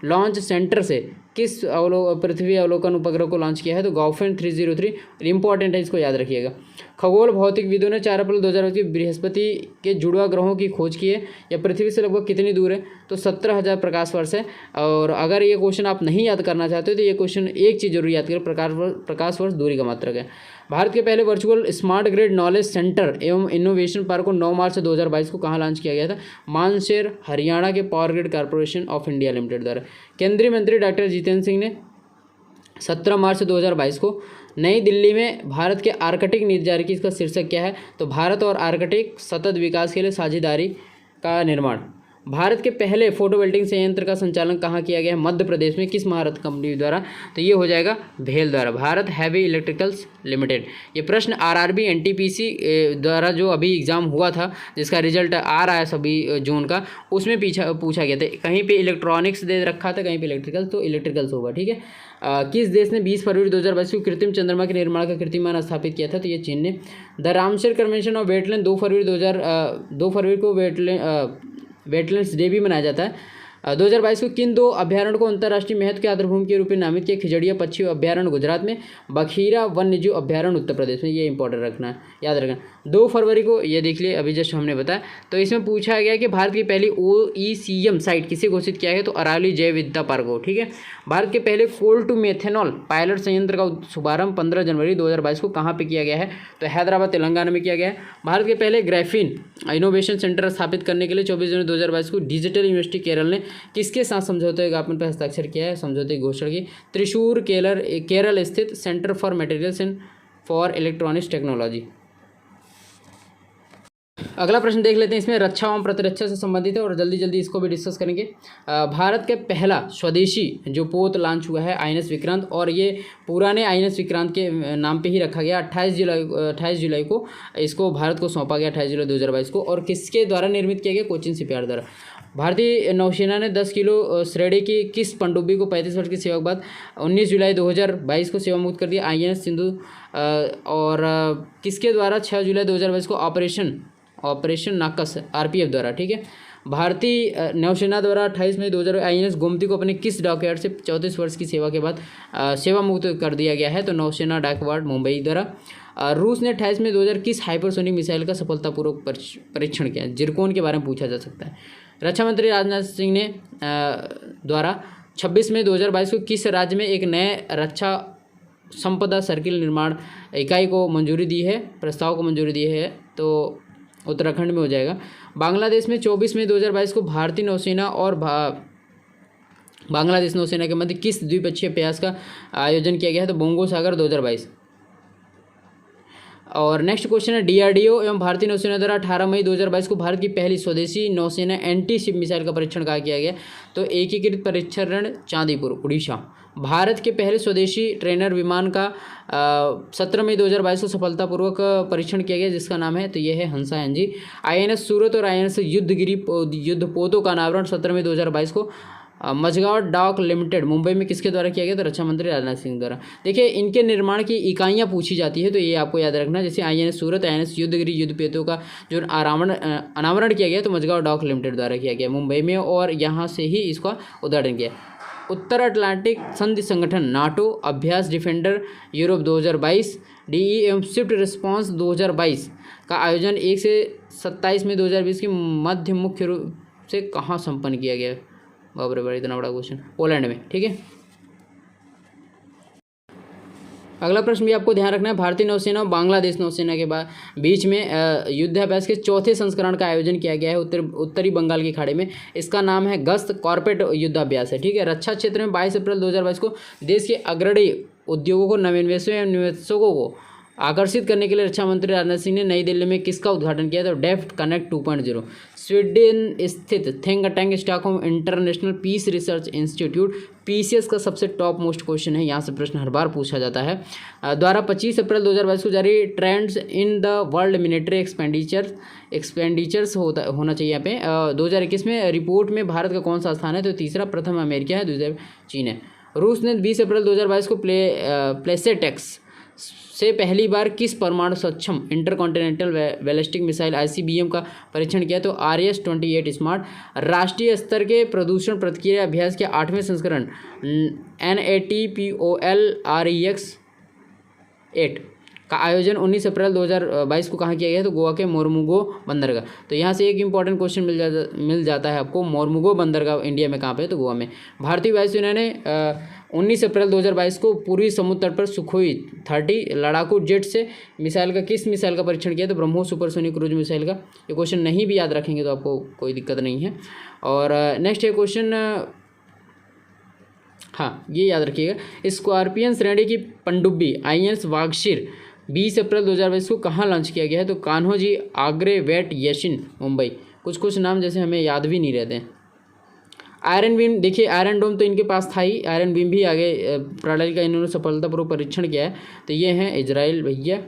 लॉन्च सेंटर से किस पृथ्वी अवलोकन उपग्रह को लॉन्च किया है? तो गाओफेन 303। इंपॉर्टेंट है, इसको याद रखिएगा। खगोल भौतिकविदों ने 4 अप्रैल 2022 को बृहस्पति के जुड़वा ग्रहों की खोज की है। यह पृथ्वी से लगभग कितनी दूर है? तो 17,000 प्रकाश वर्ष है। और अगर ये क्वेश्चन आप नहीं याद करना चाहते हो तो ये क्वेश्चन एक चीज़ जरूर याद करें, प्रकाश वर्ष दूरी का मात्रक है। भारत के पहले virtual smart grid knowledge centre एवं इनोवेशन पार्क को 9 मार्च 2022 को कहाँ लॉन्च किया गया था? मानसेर, हरियाणा के power grid corporation of India limited द्वारा। केंद्रीय मंत्री डॉक्टर जितेंद्र सिंह ने 17 मार्च 2022 को नई दिल्ली में भारत के आर्कटिक नीति जारी की। इसका शीर्षक क्या है? तो भारत और आर्कटिक सतत विकास के लिए साझेदारी का निर्माण। भारत के पहले फोटोवोल्टिक संयंत्र का संचालन कहाँ किया गया है? मध्य प्रदेश में। किस महारत कंपनी द्वारा? तो ये हो जाएगा भेल द्वारा, भारत हैवी इलेक्ट्रिकल्स लिमिटेड। ये प्रश्न RRB NTPC द्वारा जो अभी एग्जाम हुआ था, जिसका रिजल्ट आ रहा है सभी जून का, उसमें पूछा गया था। कहीं पे इलेक्ट्रॉनिक्स दे रखा था, कहीं पे इलेक्ट्रिकल, तो इलेक्ट्रिकल्स होगा, ठीक है। किस देश ने 20 फरवरी 2022 को कृत्रिम चंद्रमा के निर्माण का कीर्तिमान स्थापित किया था? तो ये चीन ने। The Ramsar convention of wetland 2 फरवरी को वेटलैंड्स डे भी मनाया जाता है। 2022 को किन 2 अभ्यारण्य को अंतर्राष्ट्रीय महत्व के आधारभूमि के रूप में नामित किया? खिजड़िया पक्षी अभ्यारण्य गुजरात में, बखीरा वन्यजीव अभ्यारण्य उत्तर प्रदेश में। ये इंपॉर्टेंट रखना है, याद रखना। 2 फरवरी को ये देख लिए, अभी जस्ट हमने बताया। तो इसमें पूछा गया कि भारत की पहली OECM साइट किसे घोषित किया है? तो अरावली जैव विविधता पार्क हो, ठीक है। भारत के पहले कोल टू मेथेनॉल पायलट संयंत्र का शुभारंभ 15 जनवरी 2022 को कहाँ पे किया गया है? तो हैदराबाद तेलंगाना में किया गया है। भारत के पहले ग्राफीन इनोवेशन सेंटर स्थापित करने के लिए 24 जनवरी 2022 को डिजिटल यूनिवर्सिटी केरल ने किसके साथ समझौते ज्ञापन पर हस्ताक्षर किया है? समझौते की घोषणा की त्रिशूर केरल स्थित centre for materials and for electronics technology. अगला प्रश्न देख लेते हैं, इसमें रक्षा एवं प्रतिरक्षा से संबंधित है और जल्दी जल्दी इसको भी डिस्कस करेंगे। भारत के पहला स्वदेशी जो पोत लॉन्च हुआ है INS विक्रांत, और ये पुराने INS विक्रांत के नाम पे ही रखा गया। 28 जुलाई को इसको भारत को सौंपा गया, 28 जुलाई 2022 को। और किसके द्वारा निर्मित किया गया? कोचिन शिपयार्ड द्वारा। भारतीय नौसेना ने 10 किलो श्रेणी की किस पनडुब्बी को 35 वर्ष की सेवा के बाद 19 जुलाई 2022 को सेवा मुक्त कर दिया? INS सिंधु। और किसके द्वारा 6 जुलाई 2022 को ऑपरेशन नाकस RPF द्वारा, ठीक है। भारतीय नौसेना द्वारा 28 मई 2000 INS गोमती को अपने किस डॉकयार्ड से 34 वर्ष की सेवा के बाद सेवा मुक्त कर दिया गया है? तो नौसेना डॉकयार्ड मुंबई द्वारा। रूस ने 28 मई 2000 किस हाइपरसोनिक मिसाइल का सफलतापूर्वक परीक्षण किया? जिरकोन के बारे में पूछा जा सकता है। रक्षा मंत्री राजनाथ सिंह ने द्वारा 26 मई 2022 को किस राज्य में एक नए रक्षा संपदा सर्किल निर्माण इकाई को मंजूरी दी है, प्रस्ताव को मंजूरी दी है? तो उत्तराखंड में हो जाएगा। बांग्लादेश में 24 मई 2022 को भारतीय नौसेना और बांग्लादेश नौसेना के मध्य किस द्विपक्षीय प्रयास का आयोजन किया गया है? तो बोंगो सागर 2022। और नेक्स्ट क्वेश्चन है, DRDO एवं भारतीय नौसेना द्वारा 18 मई 2022 को भारत की पहली स्वदेशी नौसेना एंटी शिप मिसाइल का परीक्षण कहाँ किया गया? तो एकीकृत परीक्षण चांदीपुर उड़ीसा। भारत के पहले स्वदेशी ट्रेनर विमान का 17 मई 2022 को सफलतापूर्वक परीक्षण किया गया, जिसका नाम है, तो ये है हंसा NG। INS सूरत और INS युद्धगिरी युद्धपोतों का अनावरण 17 मई 2022 को मझगांव डॉक लिमिटेड मुंबई में किसके द्वारा किया गया? तो रक्षा मंत्री राजनाथ सिंह द्वारा। देखिए इनके निर्माण की इकाइयाँ पूछी जाती है तो ये आपको याद रखना, जैसे INS सूरत, INS युद्धगिरी युद्धपोतों का जो अनावरण किया गया तो मझगांव डॉक लिमिटेड द्वारा किया गया मुंबई में, और यहाँ से ही इसका उद्घाटन किया। उत्तर अटलांटिक संधि संगठन नाटो अभ्यास डिफेंडर यूरोप 2022 DE एवं स्विफ्ट रिस्पॉन्स 2022 का आयोजन 1 से 27 मई 2020 की मध्य मुख्य रूप से कहाँ संपन्न किया गया? बाप रे बड़ा, इतना बड़ा क्वेश्चन। पोलैंड में, ठीक है। अगला प्रश्न भी आपको ध्यान रखना है, भारतीय नौसेना और बांग्लादेश नौसेना के बीच में युद्धाभ्यास के चौथे संस्करण का आयोजन किया गया है उत्तरी बंगाल की खाड़ी में। इसका नाम है गश्त कॉर्पोरेट युद्धाभ्यास है, ठीक है। रक्षा क्षेत्र में 22 अप्रैल 2022 को देश के अग्रणी उद्योगों को, नवीनवेशों एवं निवेशकों को आकर्षित करने के लिए रक्षा मंत्री राजनाथ सिंह ने नई दिल्ली में किसका उद्घाटन किया? तो डेफ्ट कनेक्ट 2.0 स्वीडन स्थित think tank Stockholm international peace research institute PCS का सबसे टॉप मोस्ट क्वेश्चन है, यहाँ से प्रश्न हर बार पूछा जाता है, द्वारा 25 अप्रैल 2022 को जारी trends in the world military expenditures होना चाहिए यहाँ पे 2021 में रिपोर्ट में भारत का कौन सा स्थान है? तो तीसरा, प्रथम अमेरिका है, दूसरा चीन है। रूस ने 20 अप्रैल 2022 को प्लेसेटेक्स से पहली बार किस परमाणु सक्षम इंटरकॉन्टिनेंटल बैलिस्टिक मिसाइल ICBM का परीक्षण किया? तो RS-28 स्मार्ट। राष्ट्रीय स्तर के प्रदूषण प्रतिक्रिया अभ्यास के 8वें संस्करण NATPOL REX 8 का आयोजन 19 अप्रैल 2022 को कहाँ किया गया है? तो गोवा के मोरमुगो बंदरगाह। तो यहाँ से एक इंपॉर्टेंट क्वेश्चन मिल जाता है आपको, मोरमुगो बंदरगाह इंडिया में कहाँ पे? तो गोवा में। भारतीय वायुसेना ने 19 अप्रैल 2022 को पूर्वी समुद्र तट पर सुखोई 30 लड़ाकू जेट से किस मिसाइल का परीक्षण किया? तो ब्रह्मोस सुपरसोनिक क्रूज मिसाइल का। ये क्वेश्चन नहीं भी याद रखेंगे तो आपको कोई दिक्कत नहीं है। और नेक्स्ट है क्वेश्चन, हाँ ये याद रखिएगा, स्कॉर्पियन श्रेणी की पनडुब्बी INS वागशीर 20 अप्रैल 2022 को कहाँ लॉन्च किया गया है? तो कान्होजी आगरे वेट यशिन मुंबई। कुछ नाम जैसे हमें याद भी नहीं रहते हैं। आयरन बीम, देखिए आयरन डोम तो इनके पास था ही, आयरन बीम भी आगे प्रणाली का इन्होंने सफलतापूर्वक परीक्षण किया है, तो ये हैं इजराइल भैया।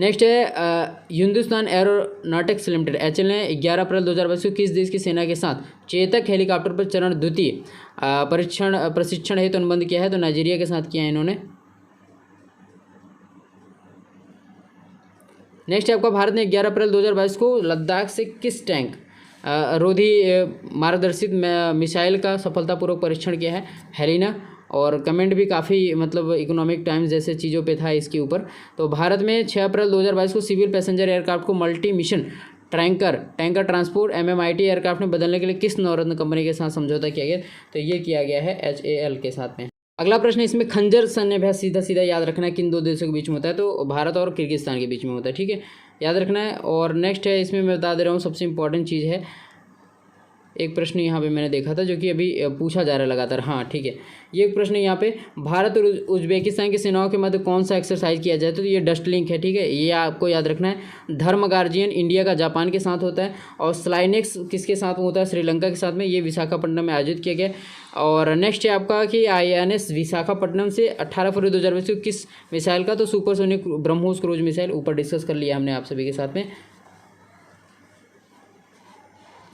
नेक्स्ट है हिंदुस्तान एरोनॉटिक्स लिमिटेड HAL ने 11 अप्रैल 2022 को किस देश की सेना के साथ चेतक हेलीकॉप्टर पर चरण द्वितीय प्रशिक्षण हेतु अनुबंध किया है? तो नाइजीरिया के साथ किया है इन्होंने। नेक्स्ट है आपका, भारत ने 11 अप्रैल 2022 को लद्दाख से किस टैंक रोधी मार्गदर्शित मिसाइल का सफलतापूर्वक परीक्षण किया है? हेलिना। और कमेंट भी काफ़ी मतलब इकोनॉमिक टाइम्स जैसे चीज़ों पे था इसके ऊपर। तो भारत में 6 अप्रैल 2022 को सिविल पैसेंजर एयरक्राफ्ट को multi mission tanker transport MMIT aircraft में बदलने के लिए किस नवरत्न कंपनी के साथ समझौता किया गया? तो ये किया गया है HAL के साथ में। अगला प्रश्न, इसमें खंजर सैन्य अभ्यास सीधा याद रखना है किन दो देशों के बीच में होता है? तो भारत और किर्गिस्तान के बीच में होता है, ठीक है, याद रखना है। और नेक्स्ट है, इसमें मैं बता दे रहा हूँ सबसे इंपॉर्टेंट चीज़ है, एक प्रश्न यहाँ पे मैंने देखा था जो कि अभी पूछा जा रहा है लगातार, हाँ ठीक है, ये एक प्रश्न यहाँ पे, भारत और उज्बेकिस्तान की सेनाओं के मध्य कौन सा एक्सरसाइज किया जाए? तो ये डस्ट लिंक है, ठीक है, ये आपको याद रखना है। धर्म गार्जियन इंडिया का जापान के साथ होता है, और स्लाइनेक्स किसके साथ होता है? श्रीलंका के साथ में। ये विशाखापट्टनम में आयोजित किया गया। और नेक्स्ट है आपका कि INS विशाखापट्टनम से 18 फरवरी 2022 को किस मिसाइल का? तो सुपरसोनिक ब्रह्मोस क्रूज मिसाइल, ऊपर डिस्कस कर लिया हमने आप सभी के साथ में।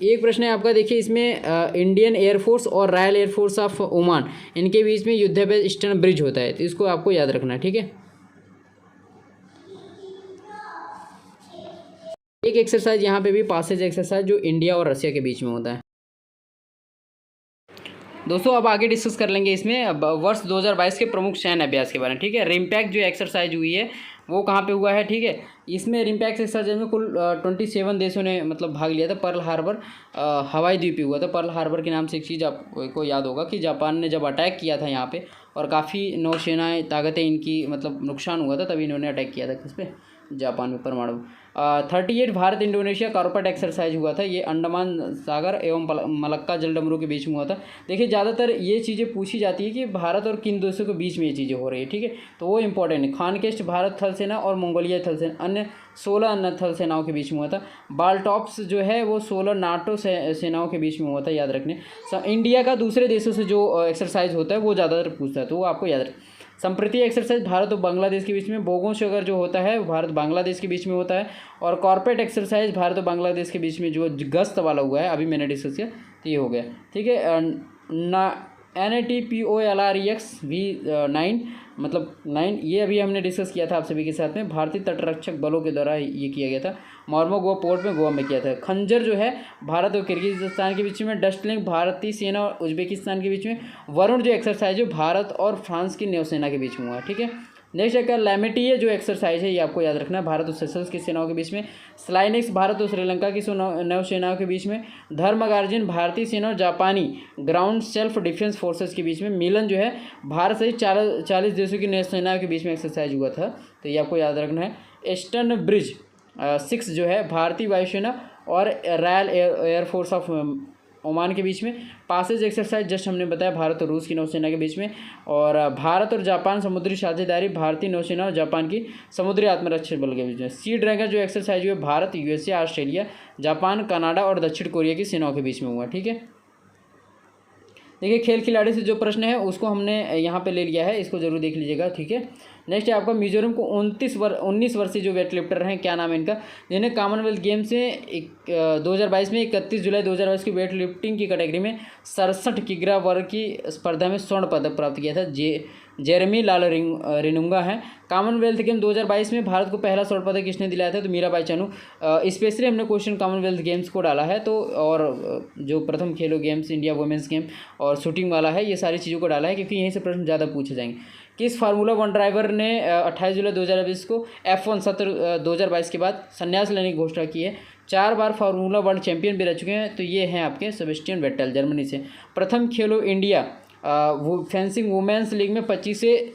एक प्रश्न है आपका, देखिए इसमें इंडियन एयरफोर्स और रॉयल एयरफोर्स ऑफ ओमान इनके बीच में युद्धाभ्यास ईस्टर्न ब्रिज होता है, तो इसको आपको याद रखना है, ठीक है। एक एक्सरसाइज यहाँ पे भी पासेज एक्सरसाइज जो इंडिया और रशिया के बीच में होता है। दोस्तों अब आगे डिस्कस कर लेंगे इसमें वर्ष 2022 के प्रमुख सैन्य अभ्यास के बारे में, ठीक है। रिम्पैक्ट जो एक्सरसाइज हुई है वो कहाँ पे हुआ है, ठीक है। इसमें रिम्पैक्ट एक्सरसाइज में कुल 27 देशों ने मतलब भाग लिया था। पर्ल हार्बर हवाई द्वीप पे हुआ था। पर्ल हार्बर के नाम से एक चीज़ आपको याद होगा कि जापान ने जब अटैक किया था यहाँ पे, और काफ़ी नौसेनाएँ ताकतें इनकी मतलब नुकसान हुआ था, तभी इन्होंने अटैक किया था किस पे? जापान में परमाणु। 38 भारत इंडोनेशिया कॉर्पोरेट एक्सरसाइज हुआ था, ये अंडमान सागर एवं मलक्का जलडमरू के बीच में हुआ था। देखिए ज़्यादातर ये चीज़ें पूछी जाती है कि भारत और किन देशों के बीच में ये चीज़ें हो रही है, ठीक है, तो वो इंपॉर्टेंट है। खानकेस्ट भारत थल सेना और मंगोलिया थल सेना अन्य 16 अन्य थल सेनाओं के बीच में हुआ था। बाल्टॉप्स जो है वो 16 नाटो सेनाओं के बीच में हुआ था, याद रखने। इंडिया का दूसरे देशों से जो एक्सरसाइज होता है वो ज़्यादातर पूछता है, तो वो आपको याद रखें। संप्रति एक्सरसाइज भारत और बांग्लादेश के बीच में, बोगों अगर जो होता है भारत बांग्लादेश के बीच में होता है। और कॉर्पोरेट एक्सरसाइज भारत और बांग्लादेश के बीच में जो गश्त वाला हुआ है, अभी मैंने डिस्कस किया, तो ये हो गया, ठीक है। NATPOLREX-V9 मतलब 9, ये अभी हमने डिस्कस किया था आप सभी के साथ में, भारतीय तटरक्षक बलों के द्वारा ये किया गया था, मोर्मुगांव पोर्ट में गोवा में किया था। खंजर जो है भारत और किर्गिज़स्तान के बीच में, डस्टलिंग भारतीय सेना और उज्बेकिस्तान के बीच में, वरुण जो एक्सरसाइज है भारत और फ्रांस की नौसेना के बीच में हुआ, ठीक है। नेक्स्ट है लैमेटिया जो एक्सरसाइज है ये आपको याद रखना है, भारत और सेशल्स की सेनाओं के बीच में। स्लाइनेक्स भारत और श्रीलंका की नौसेनाओं के बीच में। धर्मगार्जियन भारतीय सेना और जापानी ग्राउंड सेल्फ डिफेंस फोर्सेस के बीच में। मिलन जो है भारत सहित 40 देशों की नौसेनाओं के बीच में एक्सरसाइज हुआ था, तो ये आपको याद रखना है। ईस्टर्न ब्रिज 6 जो है भारतीय वायुसेना और रॉयल एयरफोर्स ऑफ ओमान के बीच में। पासेज एक्सरसाइज जस्ट हमने बताया भारत और रूस की नौसेना के बीच में। और भारत और जापान समुद्री साझेदारी, भारतीय नौसेना और जापान की समुद्री आत्मरक्षक बल के बीच में। सी ड्रैगन जो एक्सरसाइज हुआ Bharat, USA, Australia, Japan, Canada और दक्षिण कोरिया की सेनाओं के बीच में हुआ, ठीक है। देखिए खेल खिलाड़ी से जो प्रश्न है उसको हमने यहाँ पे ले लिया है, इसको जरूर देख लीजिएगा, ठीक है। नेक्स्ट है आपका मिजोरम को 19 वर्षीय जो वेट लिफ्टर हैं, क्या नाम है इनका, जिन्हें कॉमनवेल्थ गेम्स से 2022 में 31 जुलाई 2022 की वेट लिफ्टिंग की कैटेगरी में 67 किग्रा वर्ग की स्पर्धा में स्वर्ण पदक प्राप्त किया था। जेरेमी लाल रिनुंगा है। कॉमनवेल्थ गेम 2022 में भारत को पहला स्वर्ण पदक किसने दिलाया था, तो मीराबाई चानू। स्पेशली हमने क्वेश्चन कॉमनवेल्थ गेम्स को डाला है, तो और जो प्रथम खेलो गेम्स, इंडिया वुमेंस गेम और शूटिंग वाला है, ये सारी चीज़ों को डाला है क्योंकि यहीं से प्रश्न ज़्यादा पूछे जाएंगे। किस फार्मूला 1 ड्राइवर ने 28 जुलाई 2020 को F1 सत्र 2022 के बाद संन्यास लेने की घोषणा की है। 4 बार फार्मूला 1 चैंपियन भी रह चुके हैं, तो ये हैं आपके सेबेस्टियन वेट्टेल जर्मनी से। प्रथम खेलो इंडिया वो फेंसिंग वुमेंस लीग में 25 से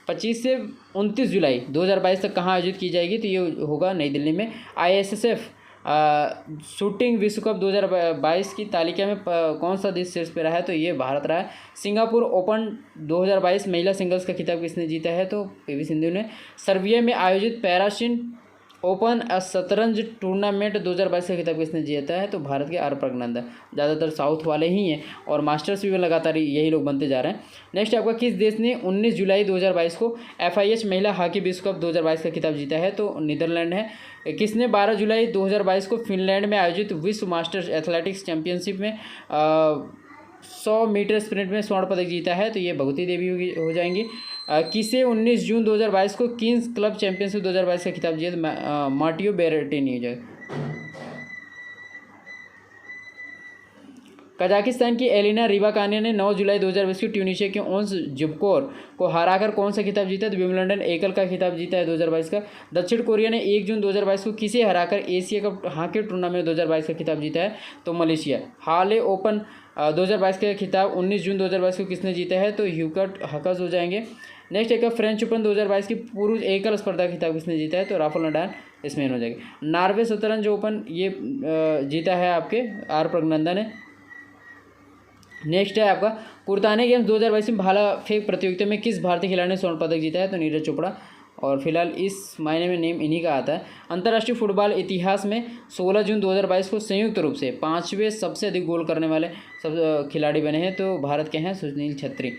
29 जुलाई 2022 तक कहाँ आयोजित की जाएगी, तो ये होगा नई दिल्ली में। ISSF शूटिंग विश्व कप 2022 की तालिका में कौन सा देश शीर्ष पे रहा है, तो ये भारत रहा है। सिंगापुर ओपन 2022 महिला सिंगल्स का खिताब किसने जीता है, तो PV सिंधु ने। सर्बिया में आयोजित पैरासिन ओपन शतरंज टूर्नामेंट 2022 का खिताब किसने जीता है, तो भारत के आर प्रज्ञानंदा। ज़्यादातर साउथ वाले ही हैं और मास्टर्स भी लगातार यही लोग बनते जा रहे हैं। नेक्स्ट आपका किस देश ने 19 जुलाई 2022 को FIH महिला हॉकी विश्व कप 2022 का खिताब जीता है, तो नीदरलैंड है। किसने 12 जुलाई 2022 को फिनलैंड में आयोजित विश्व मास्टर्स एथलेटिक्स चैंपियनशिप में 100 मीटर स्प्रिंट में स्वर्ण पदक जीता है, तो ये भगवती देवी हो जाएंगी। किसे 19 जून 2022 को किंग्स क्लब चैंपियनशिप 2022 का खिताब जीता, मार्टियो बेरेटिनी हो जाएगा। कजाकिस्तान की एलिना रिबाकानिया ने 9 जुलाई 2020 को ट्यूनीशिया के ओंस जुबकोर को हराकर कौन सा खिताब जीता, तो विंबलडन एकल का खिताब जीता है 2022 का। दक्षिण कोरिया ने 1 जून 2022 को किसे हराकर एशिया कप हॉकी टूर्नामेंट 2022 का खिताब जीता है, तो मलेशिया। हाले ओपन 2022 का खिताब 19 जून 2022 को किसने जीता है, तो ह्यूकट हकस हो जाएंगे। नेक्स्ट एक फ्रेंच ओपन 2022 की पुरुष एकल स्पर्धा खिताब किसने जीता है, तो राफेल नडाल इसमें हो जाएगी। नॉर्वे शतरंज ओपन ये जीता है आपके आर प्रज्ञानंदा ने। नेक्स्ट है आपका कुर्ताने गेम्स 2022 में भाला फेंक प्रतियोगिता में किस भारतीय खिलाड़ी ने स्वर्ण पदक जीता है, तो नीरज चोपड़ा। और फिलहाल इस महीने में नेम इन्हीं का आता है। अंतर्राष्ट्रीय फुटबॉल इतिहास में 16 जून 2022 को संयुक्त रूप से 5वें सबसे अधिक गोल करने वाले सब खिलाड़ी बने हैं, तो भारत के हैं सुनील छेत्री।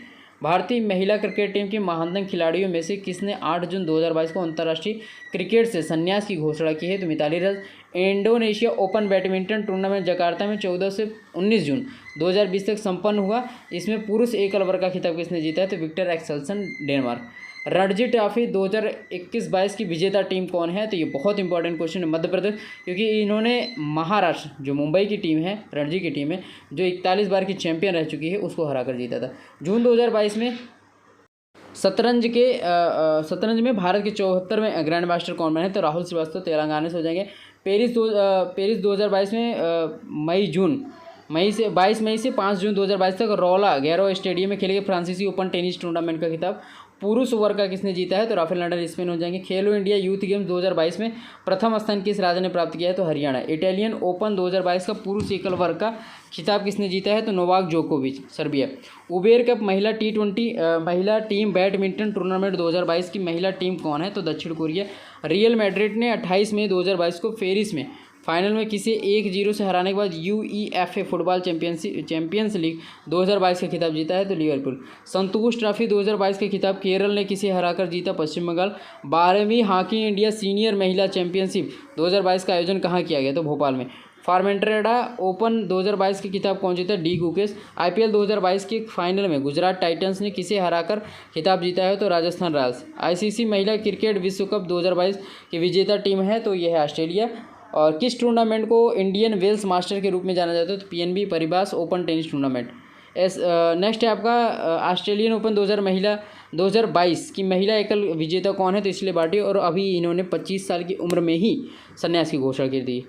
भारतीय महिला क्रिकेट टीम के महानतम खिलाड़ियों में से किसने 8 जून 2022 को अंतर्राष्ट्रीय क्रिकेट से संन्यास की घोषणा की है, तो Mithali Raj. Indonesia Open badminton tournament Jakarta में 14 से 19 जून 2020 तक संपन्न हुआ। इसमें पुरुष एकल वर्ग का खिताब किसने जीता है, तो Victor Axelsen Denmark. Ranji trophy 2021-22 की विजेता टीम कौन है, तो ये बहुत इंपॉर्टेंट क्वेश्चन है, मध्य प्रदेश, क्योंकि इन्होंने महाराष्ट्र जो मुंबई की टीम है, रणजी की टीम है, जो 41 बार की चैंपियन रह चुकी है, उसको हराकर जीता था। जून 2022 में शतरंज में भारत के 74वें ग्रैंड मास्टर कौन बने, तो राहुल श्रीवास्तव तेलंगाना से हो जाएंगे। पेरिस 2022 में 22 मई से 5 जून 2022 तक रौला गैरो स्टेडियम में खेले गए फ्रांसीसी ओपन टेनिस टूर्नामेंट का खिताब पुरुष वर्ग का किसने जीता है, तो राफेल नडाल इसमें हो जाएंगे। खेलो इंडिया यूथ गेम्स 2022 में प्रथम स्थान किस राज्य ने प्राप्त किया है, तो हरियाणा। इटालियन ओपन 2022 का पुरुष एकल वर्ग का खिताब किसने जीता है, तो नोवाक जोकोविच, सर्बिया। उबेर कप महिला T20 महिला टीम बैडमिंटन टूर्नामेंट 2022 की महिला टीम कौन है, तो दक्षिण कोरिया। रियल मैड्रिड ने 28 मई 2022 को पेरिस में फाइनल में किसे 1-0 से हराने के बाद UEFA फुटबॉल चैंपियंस लीग 2022 का खिताब जीता है, तो लिवरपूल। संतोष ट्रॉफी 2022 का खिताब केरल ने किसे हराकर जीता, पश्चिम बंगाल। 12वीं हॉकी इंडिया सीनियर महिला चैंपियनशिप 2022 का आयोजन कहाँ किया गया, तो भोपाल में। फार्मेंट्रेडा ओपन 2022 की खिताब कौन जीता? डी गुकेश। आईपीएल 2022 के फाइनल में गुजरात टाइटंस ने किसे हराकर खिताब जीता है? तो राजस्थान रॉयल्स। आईसीसी महिला क्रिकेट विश्व कप 2022 की विजेता टीम है तो यह है ऑस्ट्रेलिया। और किस टूर्नामेंट को इंडियन वेल्स मास्टर के रूप में जाना जाता है? तो PNB Paribas open tennis tournament. Next है आपका ऑस्ट्रेलियन ओपन 2022 की महिला एकल विजेता कौन है? तो इसलिए बाटी, और अभी इन्होंने 25 साल की उम्र में ही संन्यास की घोषणा कर दी।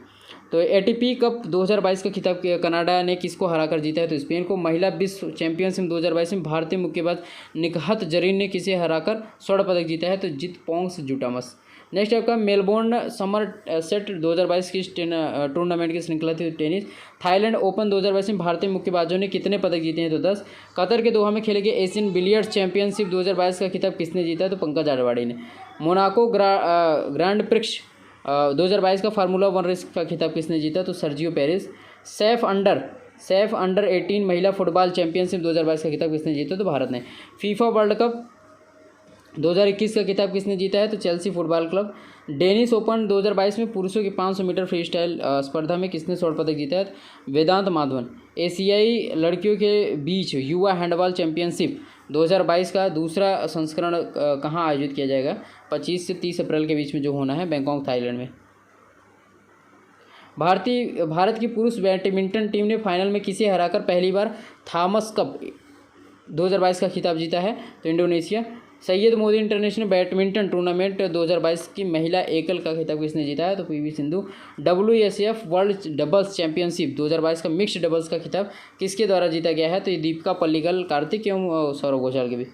तो एटीपी कप 2022 का खिताब कनाडा ने किसको हराकर जीता है? तो स्पेन को। महिला विश्व चैंपियनशिप 2022 में भारतीय मुक्केबाज निकहत जरीन ने किसे हराकर स्वर्ण पदक जीता है? तो जितपोंग जुटामस। नेक्स्ट आपका मेलबोर्न समर सेट 2022 की टूर्नामेंट की श्रृंखला थी टेनिस। थाईलैंड ओपन 2022 में भारतीय मुक्केबाजों ने कितने पदक जीते हैं? तो 10। कतर के दोहा में खेले गए एशियन बिलियर्ड्स चैंपियनशिप 2022 का खिताब किसने जीता? तो पंकज आडवाणी ने। मोनाको ग्रांड प्रिक्स 2022 का फार्मूला 1 रेस का खिताब किसने जीता? तो सर्जियो पेरेस। सैफ अंडर 18 महिला फुटबॉल चैंपियनशिप 2022 का खिताब किसने जीता? तो भारत ने। फीफा वर्ल्ड कप 2021 का खिताब किसने जीता है? तो चेल्सी फुटबॉल क्लब। डेनिस ओपन 2022 में पुरुषों की 500 मीटर फ्री स्टाइल स्पर्धा में किसने स्वर्ण पदक जीता है? वेदांत माधवन। एशियाई लड़कियों के बीच युवा हैंडबॉल चैंपियनशिप 2022 का दूसरा संस्करण कहाँ आयोजित किया जाएगा? 25 से 30 अप्रैल के बीच में जो होना है बैंकॉक थाईलैंड में। भारत की पुरुष बैडमिंटन टीम ने फाइनल में किसे हराकर पहली बार थॉमस कप 2022 का खिताब जीता है? तो Indonesia. Syed Modi international badminton tournament 2022 की महिला एकल का खिताब किसने जीता है? तो PV Sindhu. WSF world doubles championship 2022 का मिक्स्ड डबल्स का खिताब किसके द्वारा जीता गया है? तो ये दीपिका पल्लिकल, कार्तिक एवं सौरव घोषाल के भी।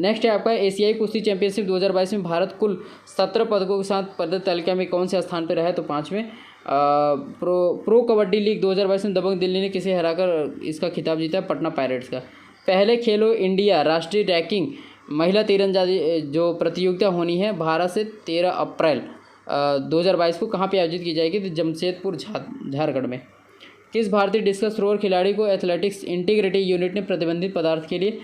नेक्स्ट है आपका एशियाई कुश्ती चैंपियनशिप 2022 में भारत कुल 17 पदकों के साथ पदक तालिका में कौन से स्थान पर रहा है? तो 5वें। प्रो कबड्डी लीग 2022 में दबंग दिल्ली ने किसे हराकर इसका खिताब जीता है? पटना पायरेट्स का। पहले खेलो इंडिया राष्ट्रीय रैंकिंग महिला तीरंदाजी जो प्रतियोगिता होनी है 12 से 13 अप्रैल 2022 को कहाँ पे आयोजित की जाएगी? तो जमशेदपुर झारखंड में। किस भारतीय डिस्कस थ्रोअर खिलाड़ी को एथलेटिक्स इंटीग्रिटी यूनिट ने प्रतिबंधित पदार्थ के लिए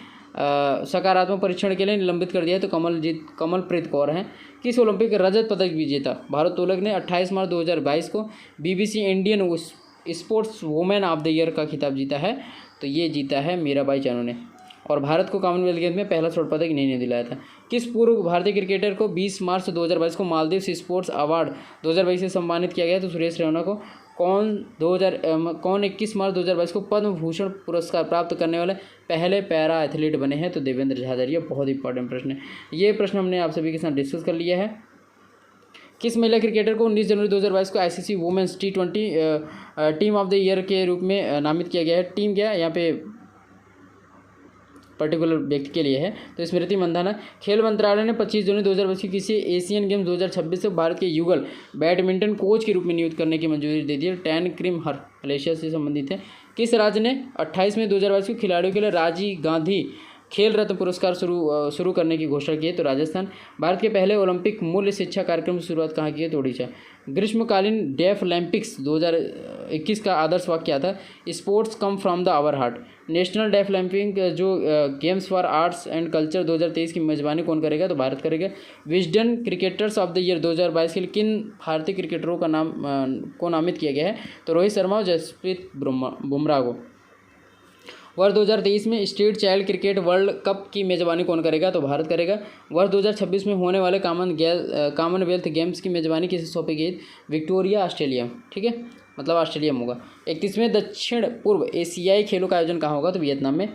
सकारात्मक परीक्षण के लिए निलंबित कर दिया है? तो कमलप्रीत कौर हैं। किस ओलंपिक रजत पदक विजेता भारोत्तोलक ने 28 मार्च 2022 को BBC Indian sports women of the year का खिताब जीता है? तो ये जीता है मीराबाई चानू ने। और भारत को कॉमनवेल्थ गेम्स में पहला स्वर्ण पदक इन्हीं ने दिलाया था। किस पूर्व भारतीय क्रिकेटर को 20 मार्च 2022 को मालदीव स्पोर्ट्स अवार्ड 2022 से सम्मानित किया गया? तो सुरेश रैना को। कौन 21 मार्च 2022 को पद्म भूषण पुरस्कार प्राप्त करने वाले पहले पैरा एथलीट बने हैं? तो देवेंद्र झाझरिया। बहुत इंपॉर्टेंट प्रश्न है ये। प्रश्न हमने आप सभी के साथ डिस्कस कर लिया है। किस महिला क्रिकेटर को 19 जनवरी 2022 को ICC women's T20 team of the year के रूप में नामित किया गया है? टीम क्या है यहाँ पे पर्टिकुलर व्यक्ति के लिए है? तो स्मृति मंधाना। खेल मंत्रालय ने 25 जनवरी 2022 की किसी एशियन गेम्स 2026 से भारत के युगल बैडमिंटन कोच के रूप में नियुक्त करने की मंजूरी दे दी है? टैन क्रिम हर मलेशिया से संबंधित है। किस राज्य ने 28 मई 2022 को खिलाड़ियों के लिए राजीव गांधी खेल रत्न पुरस्कार शुरू करने की घोषणा की है? तो राजस्थान। भारत के पहले ओलंपिक मूल्य शिक्षा कार्यक्रम की शुरुआत कहाँ की है? तो ओडिशा। ग्रीष्मकालीन डेफ ओलंपिक्स 2021 का आदर्श वाक्य क्या था? Sports come from the our heart. National deaf Olympic जो games for arts and culture 2023 की मेजबानी कौन करेगा? तो भारत करेगा। Wisden cricketers of the year 2022 के लिए किन भारतीय क्रिकेटरों का नाम को नामित किया गया है? तो रोहित शर्मा और जसप्रीत बुमराह को। वर्ष 2023 में street child cricket world cup की मेजबानी कौन करेगा? तो भारत करेगा। वर्ष 2026 में होने वाले कॉमनवेल्थ गेम्स की मेजबानी किसे सौंपी गई? Victoria Australia. ठीक है, मतलब ऑस्ट्रेलिया में होगा। 31वें दक्षिण पूर्व एशियाई खेलों का आयोजन कहाँ होगा? तो वियतनाम में।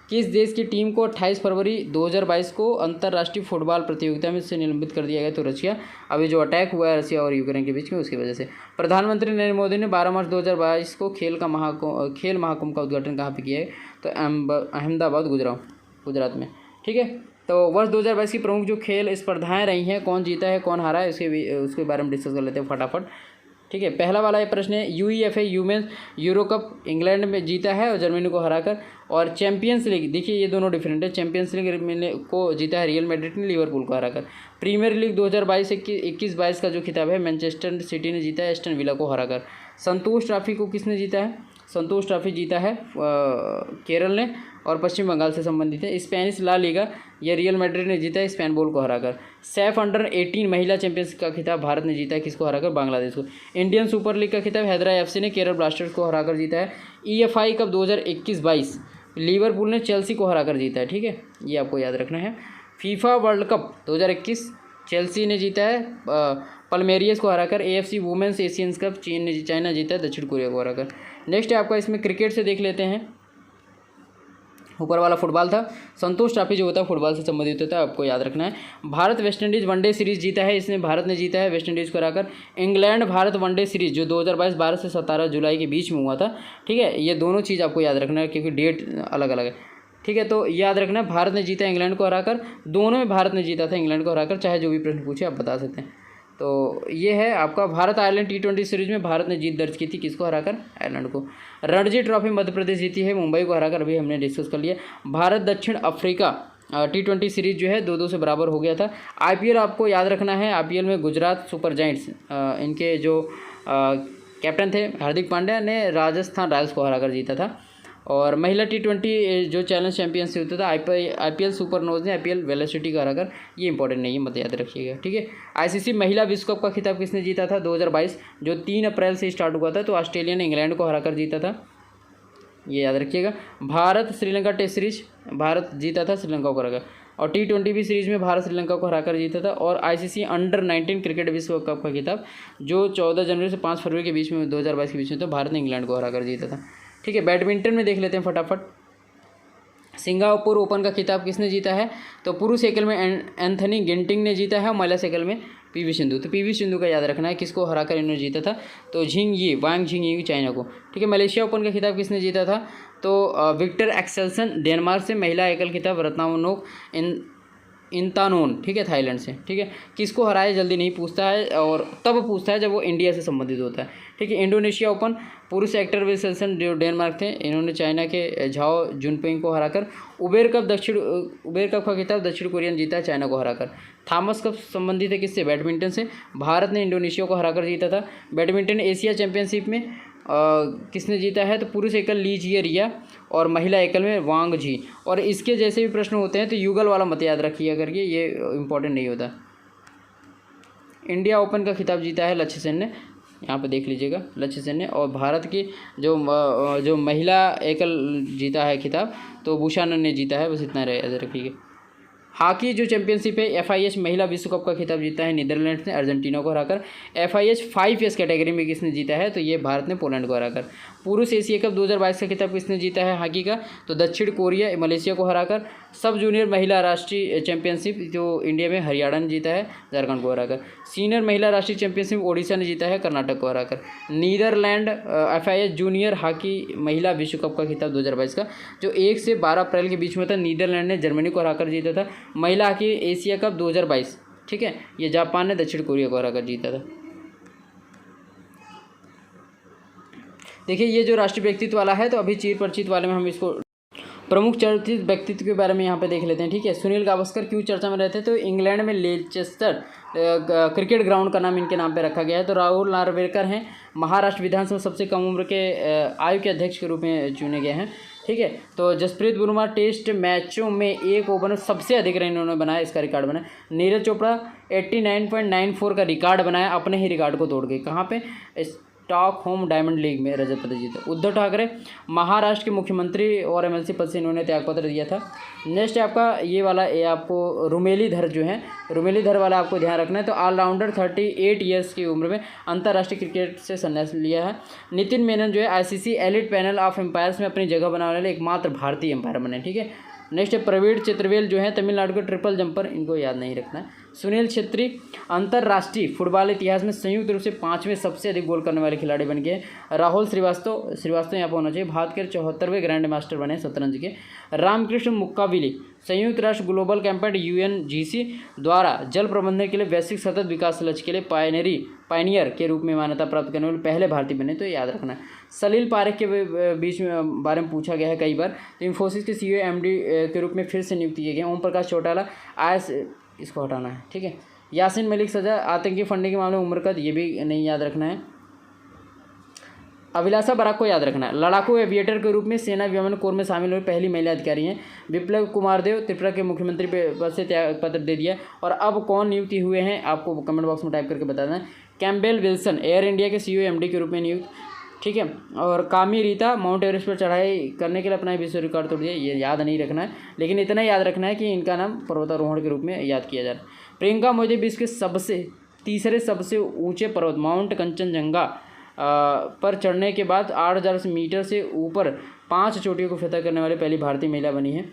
किस देश की टीम को 28 फरवरी 2022 को अंतर्राष्ट्रीय फुटबॉल प्रतियोगिता में से निलंबित कर दिया गया? तो रशिया। अभी जो अटैक हुआ है रशिया और यूक्रेन के बीच में उसकी वजह से। प्रधानमंत्री नरेंद्र मोदी ने 12 मार्च 2022 को खेल महाकुंभ का उद्घाटन कहाँ पे किया है? तो अहमदाबाद गुजरात में। ठीक है, तो वर्ष 2022 की प्रमुख जो खेल स्पर्धाएँ रही हैं, कौन जीता है कौन हारा है उसके बारे में डिस्कस कर लेते हैं फटाफट। ठीक है, पहला वाला ये प्रश्न है UEFA यूमेन यूरो कप इंग्लैंड में जीता है और जर्मनी को हराकर। और चैंपियंस लीग देखिए ये दोनों डिफरेंट है। चैंपियंस लीग को जीता है रियल मैड्रिड ने लिवरपूल को हराकर। प्रीमियर लीग 2022-21 का जो खिताब है मैनचेस्टर सिटी ने जीता है एस्टन विला को हराकर। संतोष ट्रॉफी को किसने जीता है? संतोष ट्रॉफी जीता है केरल ने। और पश्चिम बंगाल से संबंधित है। स्पेनिश ला लीगा ये रियल मैड्रिड ने जीता है इस्तांबुल को हराकर। सैफ अंडर 18 महिला चैंपियंस का खिताब भारत ने जीता है, किसको हराकर? बांग्लादेश को। इंडियन सुपर लीग का खिताब हैदराबाद एफसी ने केरल ब्लास्टर्स को हराकर जीता है। EFI कप 2021-22 लिवरपूल ने चेल्सी को हराकर जीता है, ठीक है, ये आपको याद रखना है। फीफा वर्ल्ड कप 2021 चेल्सी ने जीता है पल्मेरियस को हराकर। AFC women's Asians cup China जीता है दक्षिण कोरिया को हराकर। नेक्स्ट है आपका, इसमें क्रिकेट से देख लेते हैं। ऊपर वाला फुटबॉल था, संतोष ट्रॉफी जो होता है फुटबॉल से संबंधित होता है, आपको याद रखना है। भारत वेस्टइंडीज़ वनडे सीरीज़ जीता है, इसमें भारत ने जीता है वेस्टइंडीज़ को हराकर। इंग्लैंड भारत वनडे सीरीज़ जो 2022 12 से 17 जुलाई के बीच में हुआ था, ठीक है, ये दोनों चीज़ आपको याद रखना है क्योंकि डेट अलग अलग है, ठीक है। तो याद रखना भारत ने जीता इंग्लैंड को हराकर, दोनों में भारत ने जीता था इंग्लैंड को हराकर, चाहे जो भी प्रश्न पूछे आप बता सकते हैं। तो ये है आपका भारत आयरलैंड T20 सीरीज में भारत ने जीत दर्ज की थी, किसको हराकर? आयरलैंड को। रणजी ट्रॉफी मध्य प्रदेश जीती है मुंबई को हराकर, अभी हमने डिस्कस कर लिया। भारत दक्षिण अफ्रीका T20 सीरीज जो है 2-2 से बराबर हो गया था। IPL आपको याद रखना है, IPL में गुजरात सुपर जायंट्स इनके जो कैप्टन थे हार्दिक पांड्या ने राजस्थान रॉयल्स को हराकर जीता था। और महिला T20 जो चैलेंज चैंपियनशिप होता था IPL सुपर नोज ने IPL वेलोसिटी का हराकर, ये इंपॉर्टेंट नहीं है, मत याद रखिएगा, ठीक है। ICC महिला विश्व कप का खिताब किसने जीता था 2022 जो 3 अप्रैल से स्टार्ट हुआ था, तो ऑस्ट्रेलिया ने इंग्लैंड को हराकर जीता था, ये याद रखिएगा। भारत श्रीलंका टेस्ट सीरीज भारत जीता था श्रीलंका को हराकर। और T20 भी सीरीज में भारत श्रीलंका को हराकर जीता था। और ICC अंडर 19 क्रिकेट विश्व कप का खिताब जो 14 जनवरी से 5 फरवरी के बीच में 2022 के बीच में तो भारत ने इंग्लैंड को हराकर जीता था, ठीक है। बैडमिंटन में देख लेते हैं फटाफट। सिंगापुर ओपन का खिताब किसने जीता है? तो पुरुष एकल में एंथनी गिंटिंग ने जीता है और महिला एकल में PV सिंधु। तो PV सिंधु का याद रखना है, किसको हराकर इन्होंने जीता था? तो वांग झिंग यी चाइना को, ठीक है। मलेशिया ओपन का खिताब किसने जीता था? तो विक्टर एक्सेल्सन डेनमार्क से। महिला एकल खिताब रत्नामनोक इंतानोन, ठीक है, थाईलैंड से, ठीक है। किसको हराया जल्दी नहीं पूछता है और तब पूछता है जब वो इंडिया से संबंधित होता है, ठीक है। इंडोनेशिया ओपन पुरुष एक्टर विल्सन जो डेनमार्क थे, इन्होंने चाइना के झाओ जुनपिंग को हराकर। उबेर कप का खिताब दक्षिण कोरिया ने जीता है चाइना को हराकर। थॉमस कप संबंधित है किससे? बैडमिंटन से। भारत ने इंडोनेशिया को हराकर जीता था। बैडमिंटन एशिया चैंपियनशिप में किसने जीता है? तो पुरुष एकल ली जिए रिया और महिला एकल में वांग झी। और इसके जैसे भी प्रश्न होते हैं तो युगल वाला मत याद रखिए करके, ये इंपॉर्टेंट नहीं होता। इंडिया ओपन का खिताब जीता है लक्ष्य सेन ने, यहाँ पे देख लीजिएगा, लक्ष्य सेन ने। और भारत की जो महिला एकल जीता है खिताब तो बुशानन ने जीता है, बस इतना याद रखिएगा। हॉकी जो चैंपियनशिप है FIH महिला विश्व कप का खिताब जीता है नीदरलैंड्स ने अर्जेंटीना को हराकर। FIH 5S कैटेगरी में किसने जीता है? तो ये भारत ने पोलैंड को हराकर। पुरुष एशिया कप 2022 का खिताब किसने जीता है हॉकी का? तो दक्षिण कोरिया मलेशिया को हराकर। सब जूनियर महिला राष्ट्रीय चैंपियनशिप जो इंडिया में हरियाणा ने जीता है झारखंड को हराकर। सीनियर महिला राष्ट्रीय चैंपियनशिप ओडिशा ने जीता है कर्नाटक को हराकर। नीदरलैंड FIH जूनियर हॉकी महिला विश्व कप का खिताब 2022 का जो 1 से 12 अप्रैल के बीच में था, नीदरलैंड ने जर्मनी को हराकर जीता था। महिला हॉकी एशिया कप 2022, ठीक है, ये जापान ने दक्षिण कोरिया को हराकर जीता था। देखिए ये जो राष्ट्रीय व्यक्तित्व वाला है, तो अभी चीर परिचित वाले में हम इसको प्रमुख चर्चित व्यक्तित्व के बारे में यहाँ पे देख लेते हैं, ठीक है। सुनील गावस्कर क्यों चर्चा में रहते हैं? तो इंग्लैंड में लेचेस्टर क्रिकेट ग्राउंड का नाम इनके नाम पे रखा गया है। तो राहुल नार्वेकर हैं, महाराष्ट्र विधानसभा सबसे कम उम्र के आयु के अध्यक्ष के रूप में चुने गए हैं, ठीक है। तो जसप्रीत बुमराह टेस्ट मैचों में एक ओवर में सबसे अधिक रन इन्होंने बनाया, इसका रिकॉर्ड बनाया। नीरज चोपड़ा 89.94 का रिकॉर्ड बनाया, अपने ही रिकॉर्ड को तोड़ गए। कहाँ पे? स्टॉकहोम डायमंड लीग में रजत पदक जीता। उद्धव ठाकरे महाराष्ट्र के मुख्यमंत्री और MLC पद से इन्होंने त्यागपत्र दिया था। नेक्स्ट है आपका ये वाला, ये आपको रुमेलीधर जो है, रुमेलीधर वाला आपको ध्यान रखना है। तो ऑलराउंडर 38 ईयर्स की उम्र में अंतर्राष्ट्रीय क्रिकेट से संन्यास लिया है। नितिन मेनन जो है ICC elite panel of umpires में अपनी जगह बनाने वाले एकमात्र भारतीय एम्पायर बने, ठीक है। नेक्स्ट है प्रवीण चित्रवेल जो है तमिलनाडु के ट्रिपल जंपर, इनको याद नहीं रखना है। सुनील छेत्री अंतर्राष्ट्रीय फुटबॉल इतिहास में संयुक्त रूप से 5वें सबसे अधिक गोल करने वाले खिलाड़ी बन गए। राहुल श्रीवास्तव यहाँ पर होना चाहिए, भारत के 74वें ग्रैंड मास्टर बने शतरंज के। रामकृष्ण मुक्काविली संयुक्त राष्ट्र ग्लोबल कैंपेन UNGC द्वारा जल प्रबंधन के लिए वैश्विक सतत विकास लक्ष्य के लिए पायनियर के रूप में मान्यता प्राप्त करने वाले पहले भारतीय बने, तो याद रखना है। सलील पारेख के बीच में बारे में पूछा गया है कई बार। तो इन्फोसिस के CEO MD के रूप में फिर से नियुक्त किए गए। ओम प्रकाश चौटाला IS, इसको हटाना है, ठीक है। यासीन मलिक सजा आतंकी फंडिंग के मामले में उम्र कैद, ये भी नहीं याद रखना है। अभिलाषा बराक को याद रखना है। लड़ाकू एविएटर के रूप में सेना विमान कोर में शामिल हुए पहली महिला अधिकारी हैं। विप्लव कुमार देव त्रिपुरा के मुख्यमंत्री पद से त्यागपत्र दे दिया। और अब कौन नियुक्त हुए हैं आपको कमेंट बॉक्स में टाइप करके बता दें। कैम्पबेल विल्सन एयर इंडिया के CEO MD के रूप में नियुक्त, ठीक है। और कामी रीता माउंट एवरेस्ट पर चढ़ाई करने के लिए अपना विश्व रिकॉर्ड तोड़ दिया। ये याद नहीं रखना है, लेकिन इतना याद रखना है कि इनका नाम पर्वतारोहण के रूप में याद किया जा रहा है। प्रियंका मोदी विश्व के तीसरे सबसे ऊंचे पर्वत माउंट कंचनजंगा पर चढ़ने के बाद 8,000 मीटर से ऊपर 5 चोटियों को फतह करने वाली पहली भारतीय महिला बनी है।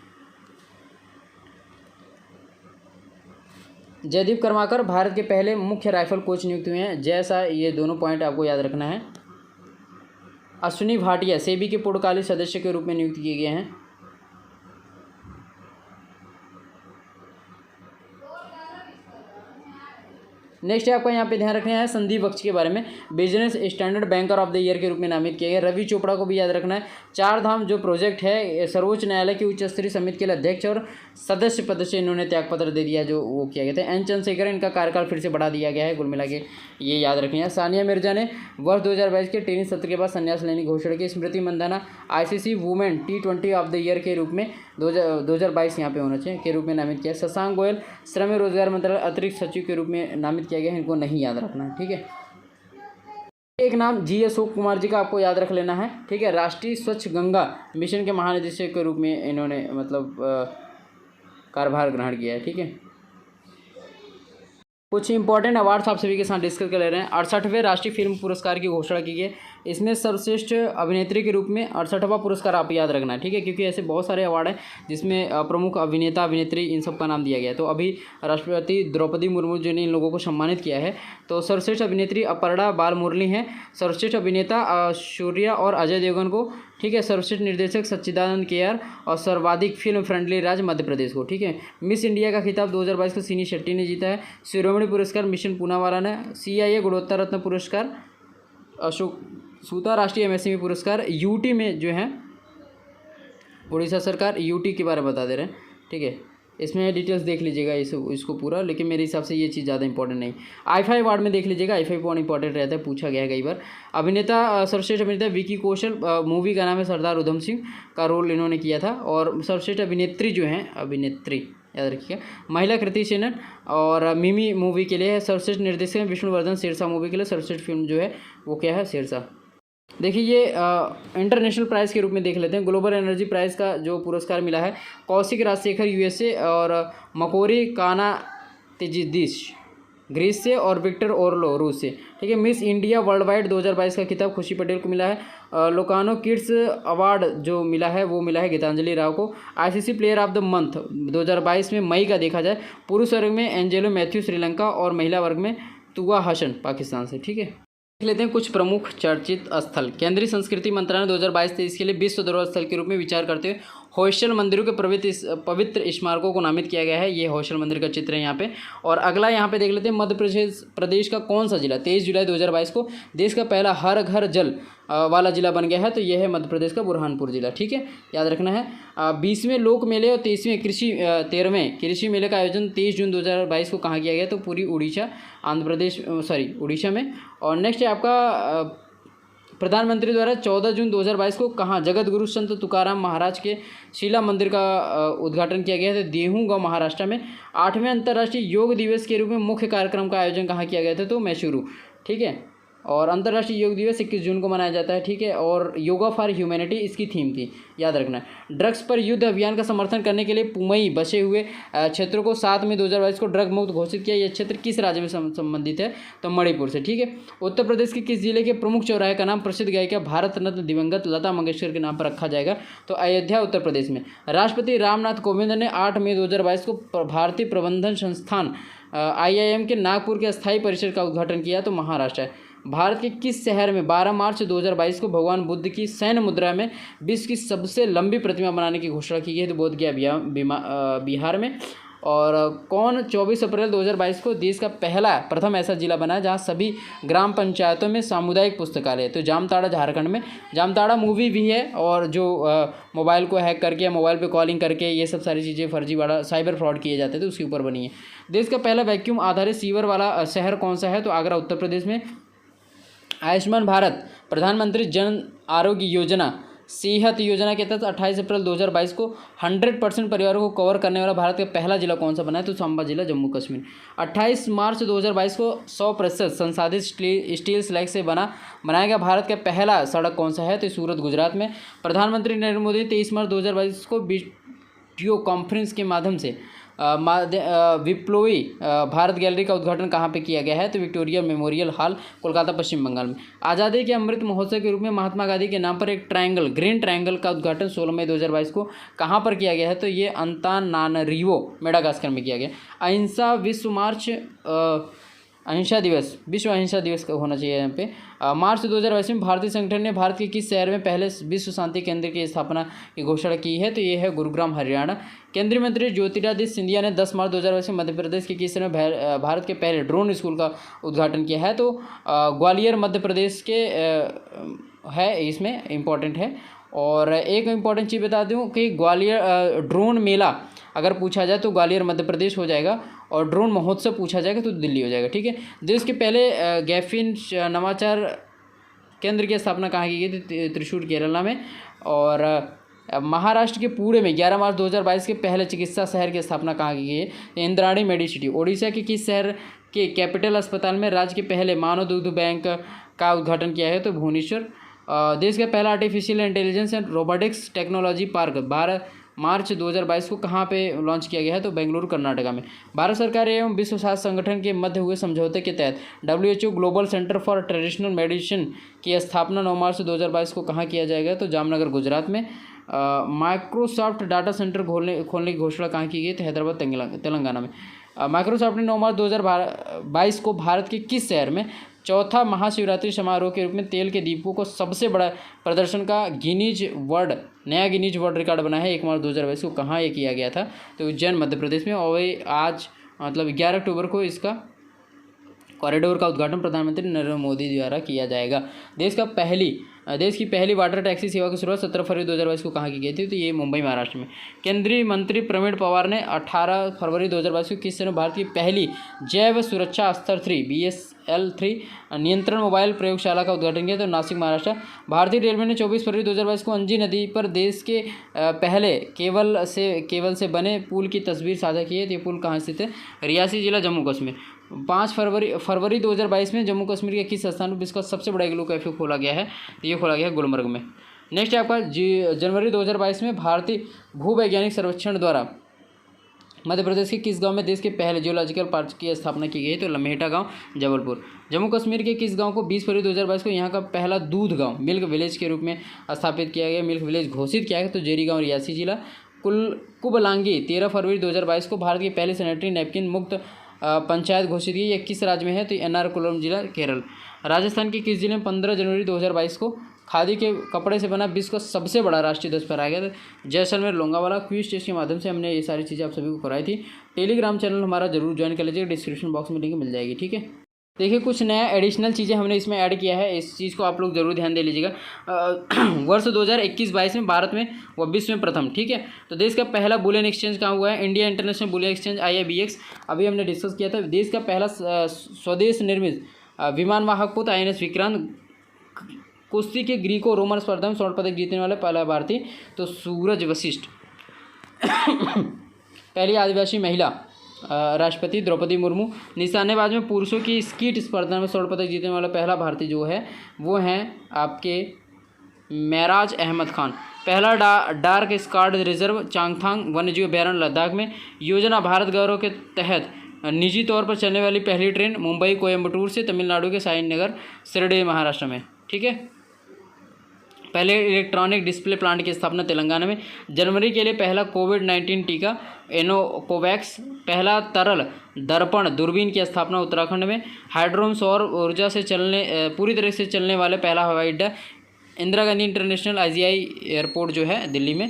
जयदीप कर्माकर भारत के पहले मुख्य राइफल कोच नियुक्त हुए हैं। जैसा ये दोनों पॉइंट आपको याद रखना है। अश्विनी भाटिया सेबी के पूर्णकालिक सदस्य के रूप में नियुक्त किए गए हैं। नेक्स्ट आपका यहाँ पे ध्यान रखना है संदीप बख्शी के बारे में, business standard banker of the year के रूप में नामित किया गया। रवि चोपड़ा को भी याद रखना है। 4 धाम जो प्रोजेक्ट है सर्वोच्च न्यायालय की उच्च स्तरीय समिति के लिए अध्यक्ष और सदस्य पद से इन्होंने त्यागपत्र दे दिया, जो वो किया गया था। एन चंद्रशेखर इनका कार्यकाल फिर से बढ़ा दिया गया है। कुल मिला के ये याद रखना है। सानिया मिर्जा ने वर्ष 2022 के टेनिस सत्र के बाद संन्यास लेने की घोषणा की। Smriti Mandhana ICC women T20 of the year के रूप में 2022 यहाँ पे होना चाहिए के रूप में नामित किया। शशांक गोयल श्रम रोजगार मंत्रालय अतिरिक्त सचिव के रूप में नामित किया गया है। इनको नहीं याद रखना है, ठीक है। एक नाम जी अशोक कुमार जी का आपको याद रख लेना है, ठीक है। राष्ट्रीय स्वच्छ गंगा मिशन के महानिदेशक के रूप में इन्होंने मतलब कार्यभार ग्रहण किया है, ठीक है। कुछ इंपॉर्टेंट अवार्ड्स आप सभी के साथ डिस्कस कर ले रहे हैं। 68वें राष्ट्रीय फिल्म पुरस्कार की घोषणा की गई। इसमें सर्वश्रेष्ठ अभिनेत्री के रूप में 68वां पुरस्कार आप याद रखना है, ठीक है, क्योंकि ऐसे बहुत सारे अवार्ड हैं जिसमें प्रमुख अभिनेता अभिनेत्री इन सब का नाम दिया गया है। तो अभी राष्ट्रपति द्रौपदी मुर्मू जी ने इन लोगों को सम्मानित किया है। तो सर्वश्रेष्ठ अभिनेत्री अपर्णा बालमुरली हैं। सर्वश्रेष्ठ अभिनेता सूर्या और अजय देवगन को, ठीक है। सर्वश्रेष्ठ निर्देशक सच्चिदानंद केआर और सर्वाधिक फिल्म फ्रेंडली राज्य मध्य प्रदेश को, ठीक है। मिस इंडिया का खिताब 2022 को सिनी शेट्टी ने जीता है। शिरोमणि पुरस्कार मिशन पूनावाला ने। CIA गुणवत्ता रत्न पुरस्कार अशोक सूता। राष्ट्रीय MSME पुरस्कार UT में जो है उड़ीसा सरकार UT के बारे में बता दे रहे हैं, ठीक है। इसमें डिटेल्स देख लीजिएगा इसको पूरा, लेकिन मेरे हिसाब से ये चीज़ ज़्यादा इंपॉर्टेंट नहीं। IFI अवार्ड में देख लीजिएगा, IFI बहुत इंपॉर्टेंट रहता है, पूछा गया है कई बार। अभिनेता सर्वश्रेष्ठ अभिनेता विकी कौशल, मूवी का नाम है सरदार उधम सिंह का रोल इन्होंने किया था। और सर्वश्रेष्ठ अभिनेत्री जो हैं, अभिनेत्री याद रखिएगा, महिला कृति सेनन और मिमी मूवी के लिए है। सर्वश्रेष्ठ निर्देशक विष्णुवर्धन शेरशाह मूवी के लिए सर्वश्रेष्ठ फिल्म जो है वो क्या है, शेरशाह। देखिए ये इंटरनेशनल प्राइज़ के रूप में देख लेते हैं। ग्लोबल एनर्जी प्राइज़ का जो पुरस्कार मिला है कौशिक राजशेखर USA और मकोरी काना तेजिदिश ग्रीस से और विक्टर ओरलो रूस से, ठीक है। मिस इंडिया वर्ल्ड वाइड 2022 का खिताब खुशी पटेल को मिला है। लोकानो किड्स अवार्ड जो मिला है वो मिला है गीतांजलि राव को। ICC player of the month 2022 में मई का देखा जाए, पुरुष वर्ग में एंजेलो मैथ्यू श्रीलंका और महिला वर्ग में तुआ हसन पाकिस्तान से, ठीक है। देख लेते हैं कुछ प्रमुख चर्चित स्थल। केंद्रीय संस्कृति मंत्रालय 2022-23 के लिए विश्व धरोहर स्थल के रूप में विचार करते हुए होयसल मंदिरों के पवित्र स्मारकों को नामित किया गया है। ये होयसल मंदिर का चित्र है यहाँ पे। और अगला यहाँ पे देख लेते हैं मध्य प्रदेश का कौन सा जिला 23 जुलाई 2022 को देश का पहला हर घर जल वाला जिला बन गया है, तो यह है मध्य प्रदेश का बुरहानपुर जिला, ठीक है, याद रखना है। 20वें लोक मेले और 13वें कृषि मेले का आयोजन 23 जून 2022 को कहाँ किया गया, तो पूरी उड़ीसा में। और नेक्स्ट है आपका प्रधानमंत्री द्वारा 14 जून 2022 को कहाँ जगत गुरु संत तुकाराम महाराज के शिला मंदिर का उद्घाटन किया गया था, देहू गाँव महाराष्ट्र में। 8वें अंतर्राष्ट्रीय योग दिवस के रूप में मुख्य कार्यक्रम का आयोजन कहाँ किया गया था, तो मैसूरू, ठीक है। और अंतर्राष्ट्रीय योग दिवस 21 जून को मनाया जाता है, ठीक है। और योगा फॉर ह्यूमैनिटी इसकी थीम थी, याद रखना है। ड्रग्स पर युद्ध अभियान का समर्थन करने के लिए पुमई बसे हुए क्षेत्रों को 7 मई 2022 को ड्रग मुक्त घोषित किया। यह क्षेत्र किस राज्य में संबंधित है, तो मणिपुर से, ठीक है। उत्तर प्रदेश के किस जिले के प्रमुख चौराहे का नाम प्रसिद्ध गायिका भारत रत्न दिवंगत लता मंगेशकर के नाम पर रखा जाएगा, तो अयोध्या उत्तर प्रदेश में। राष्ट्रपति रामनाथ कोविंद ने 8 मई 2022 को भारतीय प्रबंधन संस्थान IIM के नागपुर के अस्थायी परिसर का उद्घाटन किया, तो महाराष्ट्र है। भारत के किस शहर में 12 मार्च 2022 को भगवान बुद्ध की सैन्य मुद्रा में विश्व की सबसे लंबी प्रतिमा बनाने की घोषणा की गई है, तो बोध गया बिहार में। और कौन 24 अप्रैल 2022 को देश का प्रथम ऐसा जिला बना है जहां सभी ग्राम पंचायतों में सामुदायिक पुस्तकालय है, तो जामताड़ा झारखंड में। जामताड़ा मूवी भी है, और जो मोबाइल को हैक करके या मोबाइल पे कॉलिंग करके ये सब सारी चीज़ें फर्जीवाड़ा साइबर फ्रॉड किए जाते थे, तो उसके ऊपर बनी है। देश का पहला वैक्यूम आधारित सीवर वाला शहर कौन सा है, तो आगरा उत्तर प्रदेश में। आयुष्मान भारत प्रधानमंत्री जन आरोग्य योजना सेहत योजना के तहत 28 अप्रैल 2022 को 100% परिवारों को कवर करने वाला भारत का पहला जिला कौन सा बना है? तो सांबा जिला, जम्मू कश्मीर। 28 मार्च 2022 को 100% संसाधित स्टील स्लैग से बनाया गया भारत का पहला सड़क कौन सा है? तो सूरत, गुजरात में। प्रधानमंत्री नरेंद्र मोदी 23 मार्च 2022 को वीडियो कॉन्फ्रेंस के माध्यम से विप्लवी भारत गैलरी का उद्घाटन कहाँ पे किया गया है? तो विक्टोरिया मेमोरियल हॉल, कोलकाता, पश्चिम बंगाल में। आज़ादी के अमृत महोत्सव के रूप में महात्मा गांधी के नाम पर एक ग्रीन ट्रायंगल का उद्घाटन 16 मई 2022 को कहाँ पर किया गया है? तो ये अंतानारिवो, मेडागास्कर में किया गया। विश्व अहिंसा दिवस का होना चाहिए यहाँ पे। मार्च 2022 में भारतीय संगठन ने भारत के किस शहर में पहले विश्व शांति केंद्र की स्थापना की घोषणा की है? तो ये है गुरुग्राम, हरियाणा। केंद्रीय मंत्री ज्योतिरादित्य सिंधिया ने 10 मार्च 2022 में मध्य प्रदेश के किस शहर में भारत के पहले ड्रोन स्कूल का उद्घाटन किया है? तो ग्वालियर, मध्य प्रदेश के है, इसमें इम्पोर्टेंट है। और एक इम्पॉर्टेंट चीज़ बता दूं कि ग्वालियर ड्रोन मेला अगर पूछा जाए तो ग्वालियर मध्य प्रदेश हो जाएगा, और ड्रोन महोत्सव पूछा जाएगा तो दिल्ली हो जाएगा। ठीक है। देश के पहले गैफिन नवाचार केंद्र की स्थापना कहाँ की गई थी? त्रिशूर, केरला में। और महाराष्ट्र के पुणे में 11 मार्च 2022 के पहले चिकित्सा शहर की स्थापना कहाँ की गई है? इंद्राणी मेडिसिटी। ओडिशा के किस शहर के कैपिटल अस्पताल में राज्य के पहले मानव दूध बैंक का उद्घाटन किया है? तो भुवनेश्वर। देश का पहला artificial intelligence and robotics technology park 12 मार्च 2022 को कहाँ पे लॉन्च किया गया है? तो बेंगलुरु, कर्नाटका में। भारत सरकार एवं विश्व स्वास्थ्य संगठन के मध्य हुए समझौते के तहत WHO global centre for traditional medicine की स्थापना 9 मार्च 2022 को कहाँ किया जाएगा? तो जामनगर, गुजरात में। माइक्रोसॉफ्ट डाटा सेंटर खोलने की घोषणा कहाँ की गई? तो हैदराबाद, तेलंगाना में। माइक्रोसॉफ्ट ने 9 मार्च 2022 को भारत के किस शहर में चौथा महाशिवरात्रि समारोह के रूप में तेल के दीपों को सबसे बड़ा प्रदर्शन का नया गिनीज वर्ल्ड रिकॉर्ड बना है? 1 मार्च 2022 को कहाँ ये किया गया था? तो उज्जैन, मध्य प्रदेश में। और आज मतलब 11 अक्टूबर को इसका कॉरिडोर का उद्घाटन प्रधानमंत्री नरेंद्र मोदी द्वारा किया जाएगा। देश की पहली वाटर टैक्सी सेवा की शुरुआत 17 फरवरी 2022 को कहाँ की गई थी? तो ये मुंबई, महाराष्ट्र में। केंद्रीय मंत्री प्रवीण पवार ने 18 फरवरी 2022 को किस समय भारत की पहली जैव सुरक्षा स्तर 3 BSL-3 नियंत्रण मोबाइल प्रयोगशाला का उद्घाटन किया? तो नासिक, महाराष्ट्र। भारतीय रेलवे ने 24 फरवरी 2022 को अंजी नदी पर देश के पहले केबल से बने पुल की तस्वीर साझा की है। तो ये पुल कहाँ स्थित है? रियासी जिला, जम्मू कश्मीर। 5 फरवरी 2022 में जम्मू कश्मीर के किस स्थान पर विश्व का सबसे बड़ा इग्लू कैफे खोला गया है? तो ये खोला गया है गुलमर्ग में। नेक्स्ट है आपका जनवरी 2022 में भारतीय भूवैज्ञानिक सर्वेक्षण द्वारा मध्य प्रदेश के किस गांव में देश के पहले जियोलॉजिकल पार्क की स्थापना की गई? तो लम्हेटा गांव, जबलपुर। जम्मू कश्मीर के किस गांव को 20 फरवरी 2022 को यहाँ का पहला दूध गांव मिल्क विलेज के रूप में स्थापित किया गया, मिल्क विलेज घोषित किया गया? तो जेरी गांव, रियासी जिला। कुबलांगी 13 फरवरी 2022 को भारत की पहले सैनिटरी नैपकिन मुक्त पंचायत घोषित की। ये किस राज्य में है? तो एर्नाकुलम जिला, केरल। राजस्थान के किस जिले में 15 जनवरी 2022 को खादी के कपड़े से बना विश्व का सबसे बड़ा राष्ट्रीय ध्वज फहराया गया? जैसलमेर, लोंगावाला। क्विज टेस्ट के माध्यम से हमने ये सारी चीज़ें आप सभी को कराई थी। टेलीग्राम चैनल हमारा जरूर ज्वाइन कर लीजिएगा, डिस्क्रिप्शन बॉक्स में लिंक मिल जाएगी। ठीक है। देखिए, कुछ नया एडिशनल चीज़ें हमने इसमें ऐड किया है, इस चीज़ को आप लोग जरूर ध्यान दे लीजिएगा। वर्ष 2021-22 में भारत में व विश्व में प्रथम। ठीक है। तो देश का पहला बुलियन एक्सचेंज कहाँ हुआ है? India international bullion exchange, IIBX। अभी हमने डिस्कस किया था। देश का पहला स्वदेश निर्मित विमान वाहक पोत INS विक्रांत। कुश्ती के ग्रीको रोमन स्पर्धा में स्वर्ण पदक जीतने वाले पहला भारतीय? तो सूरज वशिष्ठ। पहली आदिवासी महिला राष्ट्रपति द्रौपदी मुर्मू। निशानेबाज में पुरुषों की स्कीट स्पर्धा में स्वर्ण पदक जीतने वाला पहला भारतीय जो है वो हैं आपके मेराज अहमद खान। पहला डार्क स्कार्ड रिजर्व चांगथांग वन्यजीव अभयारण्य, लद्दाख में। योजना भारत गौरव के तहत निजी तौर पर चलने वाली पहली ट्रेन मुंबई कोयम्बटूर से तमिलनाडु के साईनगर, शिरडी, महाराष्ट्र में। ठीक है। पहले इलेक्ट्रॉनिक डिस्प्ले प्लांट की स्थापना तेलंगाना में। जनवरी के लिए पहला कोविड-19 टीका एनोकोवैक्स। पहला तरल दर्पण दूरबीन की स्थापना उत्तराखंड में। हाइड्रोम सौर ऊर्जा से पूरी तरह से चलने वाले पहला हवाई अड्डा Indira Gandhi international IGI airport जो है दिल्ली में।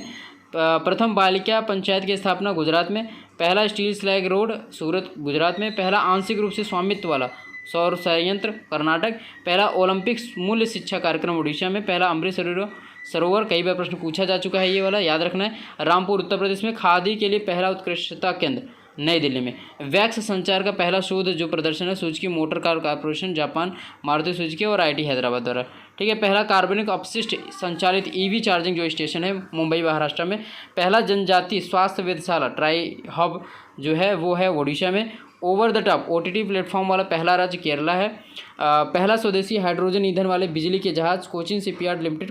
प्रथम बालिका पंचायत की स्थापना गुजरात में। पहला स्टील स्लैग रोड सूरत, गुजरात में। पहला आंशिक रूप से स्वामित्व वाला सौर संयंत्र कर्नाटक। पहला ओलंपिक्स मूल्य शिक्षा कार्यक्रम उड़ीसा में। पहला अमृत सरोवर कई बार प्रश्न पूछा जा चुका है, ये वाला याद रखना है। रामपुर, उत्तर प्रदेश में। खादी के लिए पहला उत्कृष्टता केंद्र नई दिल्ली में। वैक्स संचार का पहला शोध जो प्रदर्शन है Suzuki motor car corporation Japan, Maruti Suzuki और आईटी हैदराबाद द्वारा। ठीक है। पहला कार्बनिक अपशिष्ट संचालित ईवी चार्जिंग जो स्टेशन है मुंबई महाराष्ट्र में। पहला जनजातीय स्वास्थ्य वेधशाला ट्राई हब जो है वो है ओडिशा में। Over the top OTT platform वाला पहला राज्य केरला है। पहला स्वदेशी हाइड्रोजन ईंधन वाले बिजली के जहाज कोचिन शिपयार्ड लिमिटेड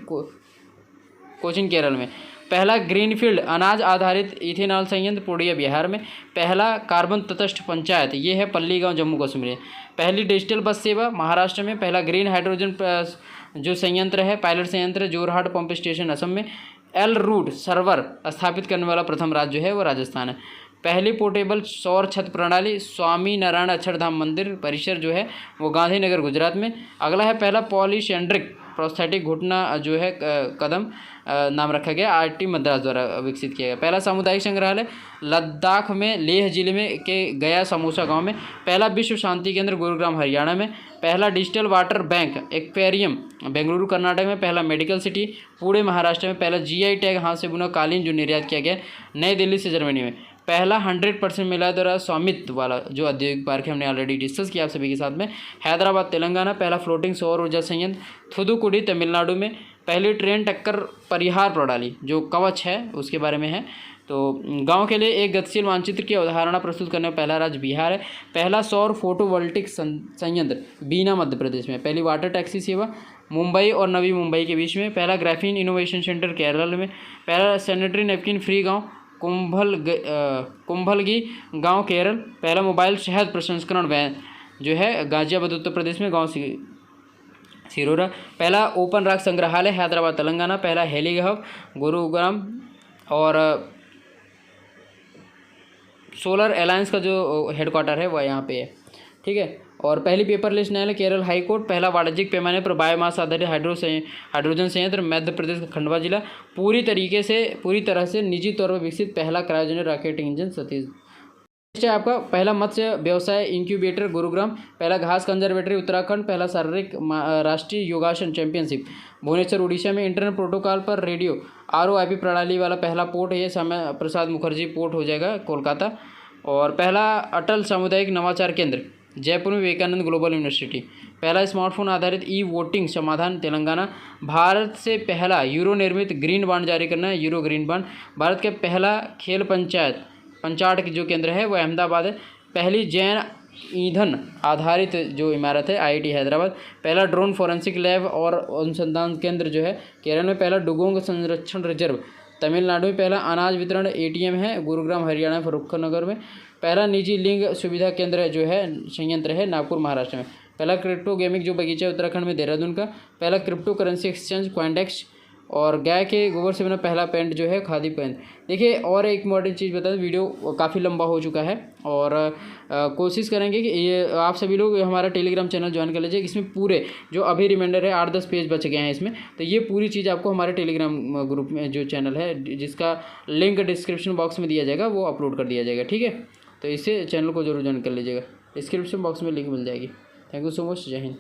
कोचिन केरल में। पहला ग्रीनफील्ड अनाज आधारित इथेनॉल संयंत्र पूर्णिया बिहार में। पहला कार्बन तटस्थ पंचायत ये है पल्ली गांव जम्मू कश्मीर। पहली डिजिटल बस सेवा महाराष्ट्र में। पहला ग्रीन हाइड्रोजन जो संयंत्र है पायलट संयंत्र जोरहाट पंप स्टेशन असम में। एल रूट सर्वर स्थापित करने वाला प्रथम राज्य जो है वो राजस्थान है। पहली पोर्टेबल सौर छत प्रणाली स्वामी नारायण अक्षरधाम मंदिर परिसर जो है वो गांधीनगर गुजरात में। अगला है पहला पॉलीसेंड्रिक प्रोस्थेटिक घुटना जो है कदम नाम रखा गया आईटी मद्रास द्वारा विकसित किया गया। पहला सामुदायिक संग्रहालय लद्दाख में लेह जिले में के गया समोसा गांव में। पहला विश्व शांति केंद्र गुरुग्राम हरियाणा में। पहला digital water bank aquarium Bengaluru Karnataka में। पहला मेडिकल सिटी पुणे महाराष्ट्र में। पहला जीआई टैग हाथ से बुना कालीन जो निर्यात किया गया नई दिल्ली से जर्मनी में। पहला 100% महिला द्वारा स्वामित्व वाला जो औद्योगिक पार्क है हमने ऑलरेडी डिस्कस किया आप सभी के साथ में हैदराबाद तेलंगाना। पहला फ्लोटिंग सौर ऊर्जा संयंत्र थुथुकुडी तमिलनाडु में। पहली ट्रेन टक्कर परिहार प्रणाली जो कवच है उसके बारे में है। तो गांव के लिए एक गतिशील मानचित्र की अवधारणा प्रस्तुत करने वाला पहला राज्य बिहार है। पहला सौर फोटोवोल्टिक संयंत्र बीना मध्य प्रदेश में। पहली वाटर टैक्सी सेवा मुंबई और नवी मुंबई के बीच में। पहला ग्राफीन इनोवेशन सेंटर केरल में। पहला सैनिटरी नैपकिन फ्री गांव कुंभलगी गांव केरल। पहला मोबाइल शहद प्रसंस्करण वैन जो है गाजियाबाद उत्तर प्रदेश में गांव सिरोरा। पहला ओपन राग संग्रहालय हैदराबाद तेलंगाना। पहला हेलीहब गुरुग्राम और सोलर अलायंस का जो हेडक्वार्टर है वह यहाँ पे है। ठीक है। और पहली पेपरलेस न्यायालय केरल हाई कोर्ट। पहला वाणिज्यिक पैमाने पर बायोमास आधारित हाइड्रोजन संयंत्र मध्य प्रदेश का खंडवा जिला। पूरी तरह से निजी तौर पर विकसित पहला क्रायोजेनिक रॉकेट इंजन सतीश। आपका पहला मत्स्य व्यवसाय इंक्यूबेटर गुरुग्राम। पहला घास कंजर्वेटरी उत्तराखंड। पहला शारीरिक राष्ट्रीय योगासन चैंपियनशिप भुवनेश्वर उड़ीसा में। इंटरनेट प्रोटोकॉल पर रेडियो ROIP प्रणाली वाला पहला पोर्ट ये श्यामा प्रसाद मुखर्जी पोर्ट हो जाएगा कोलकाता। और पहला अटल सामुदायिक नवाचार केंद्र जयपुर में विवेकानंद ग्लोबल यूनिवर्सिटी। पहला स्मार्टफोन आधारित वोटिंग समाधान तेलंगाना। भारत से पहला यूरो निर्मित ग्रीन बॉन्ड जारी करना है यूरो ग्रीन बॉन्ड। भारत का पहला खेल पंचाट जो केंद्र है वो अहमदाबाद है। पहली जैन ईंधन आधारित जो इमारत है IIT हैदराबाद। पहला ड्रोन फॉरेंसिक लैब और अनुसंधान केंद्र जो है केरल में। पहला डुगोंग संरक्षण रिजर्व तमिलनाडु में। पहला अनाज वितरण ATM है गुरुग्राम हरियाणा फरुखनगर में। पहला निजी लिंग सुविधा केंद्र जो है संयंत्र है नागपुर महाराष्ट्र में। पहला क्रिप्टो गेमिंग जो बगीचा है उत्तराखंड में देहरादून का। पहला क्रिप्टो करेंसी एक्सचेंज क्वाइंडेक्स। और गाय के गोबर से बना पहला पेंट जो है खादी पेंट। देखिए और एक इम्पॉर्टेंट चीज़ बता दें वीडियो काफ़ी लंबा हो चुका है और कोशिश करेंगे कि ये आप सभी लोग हमारा टेलीग्राम चैनल ज्वाइन कर लीजिए। इसमें पूरे जो अभी रिमाइंडर है 8-10 पेज बच गए हैं इसमें तो ये पूरी चीज़ आपको हमारे टेलीग्राम ग्रुप में जो चैनल है जिसका लिंक डिस्क्रिप्शन बॉक्स में दिया जाएगा वो अपलोड कर दिया जाएगा। ठीक है। तो इससे चैनल को जरूर ज्वाइन कर लीजिएगा। डिस्क्रिप्शन बॉक्स में लिंक मिल जाएगी। Thank you so much. जय हिंद।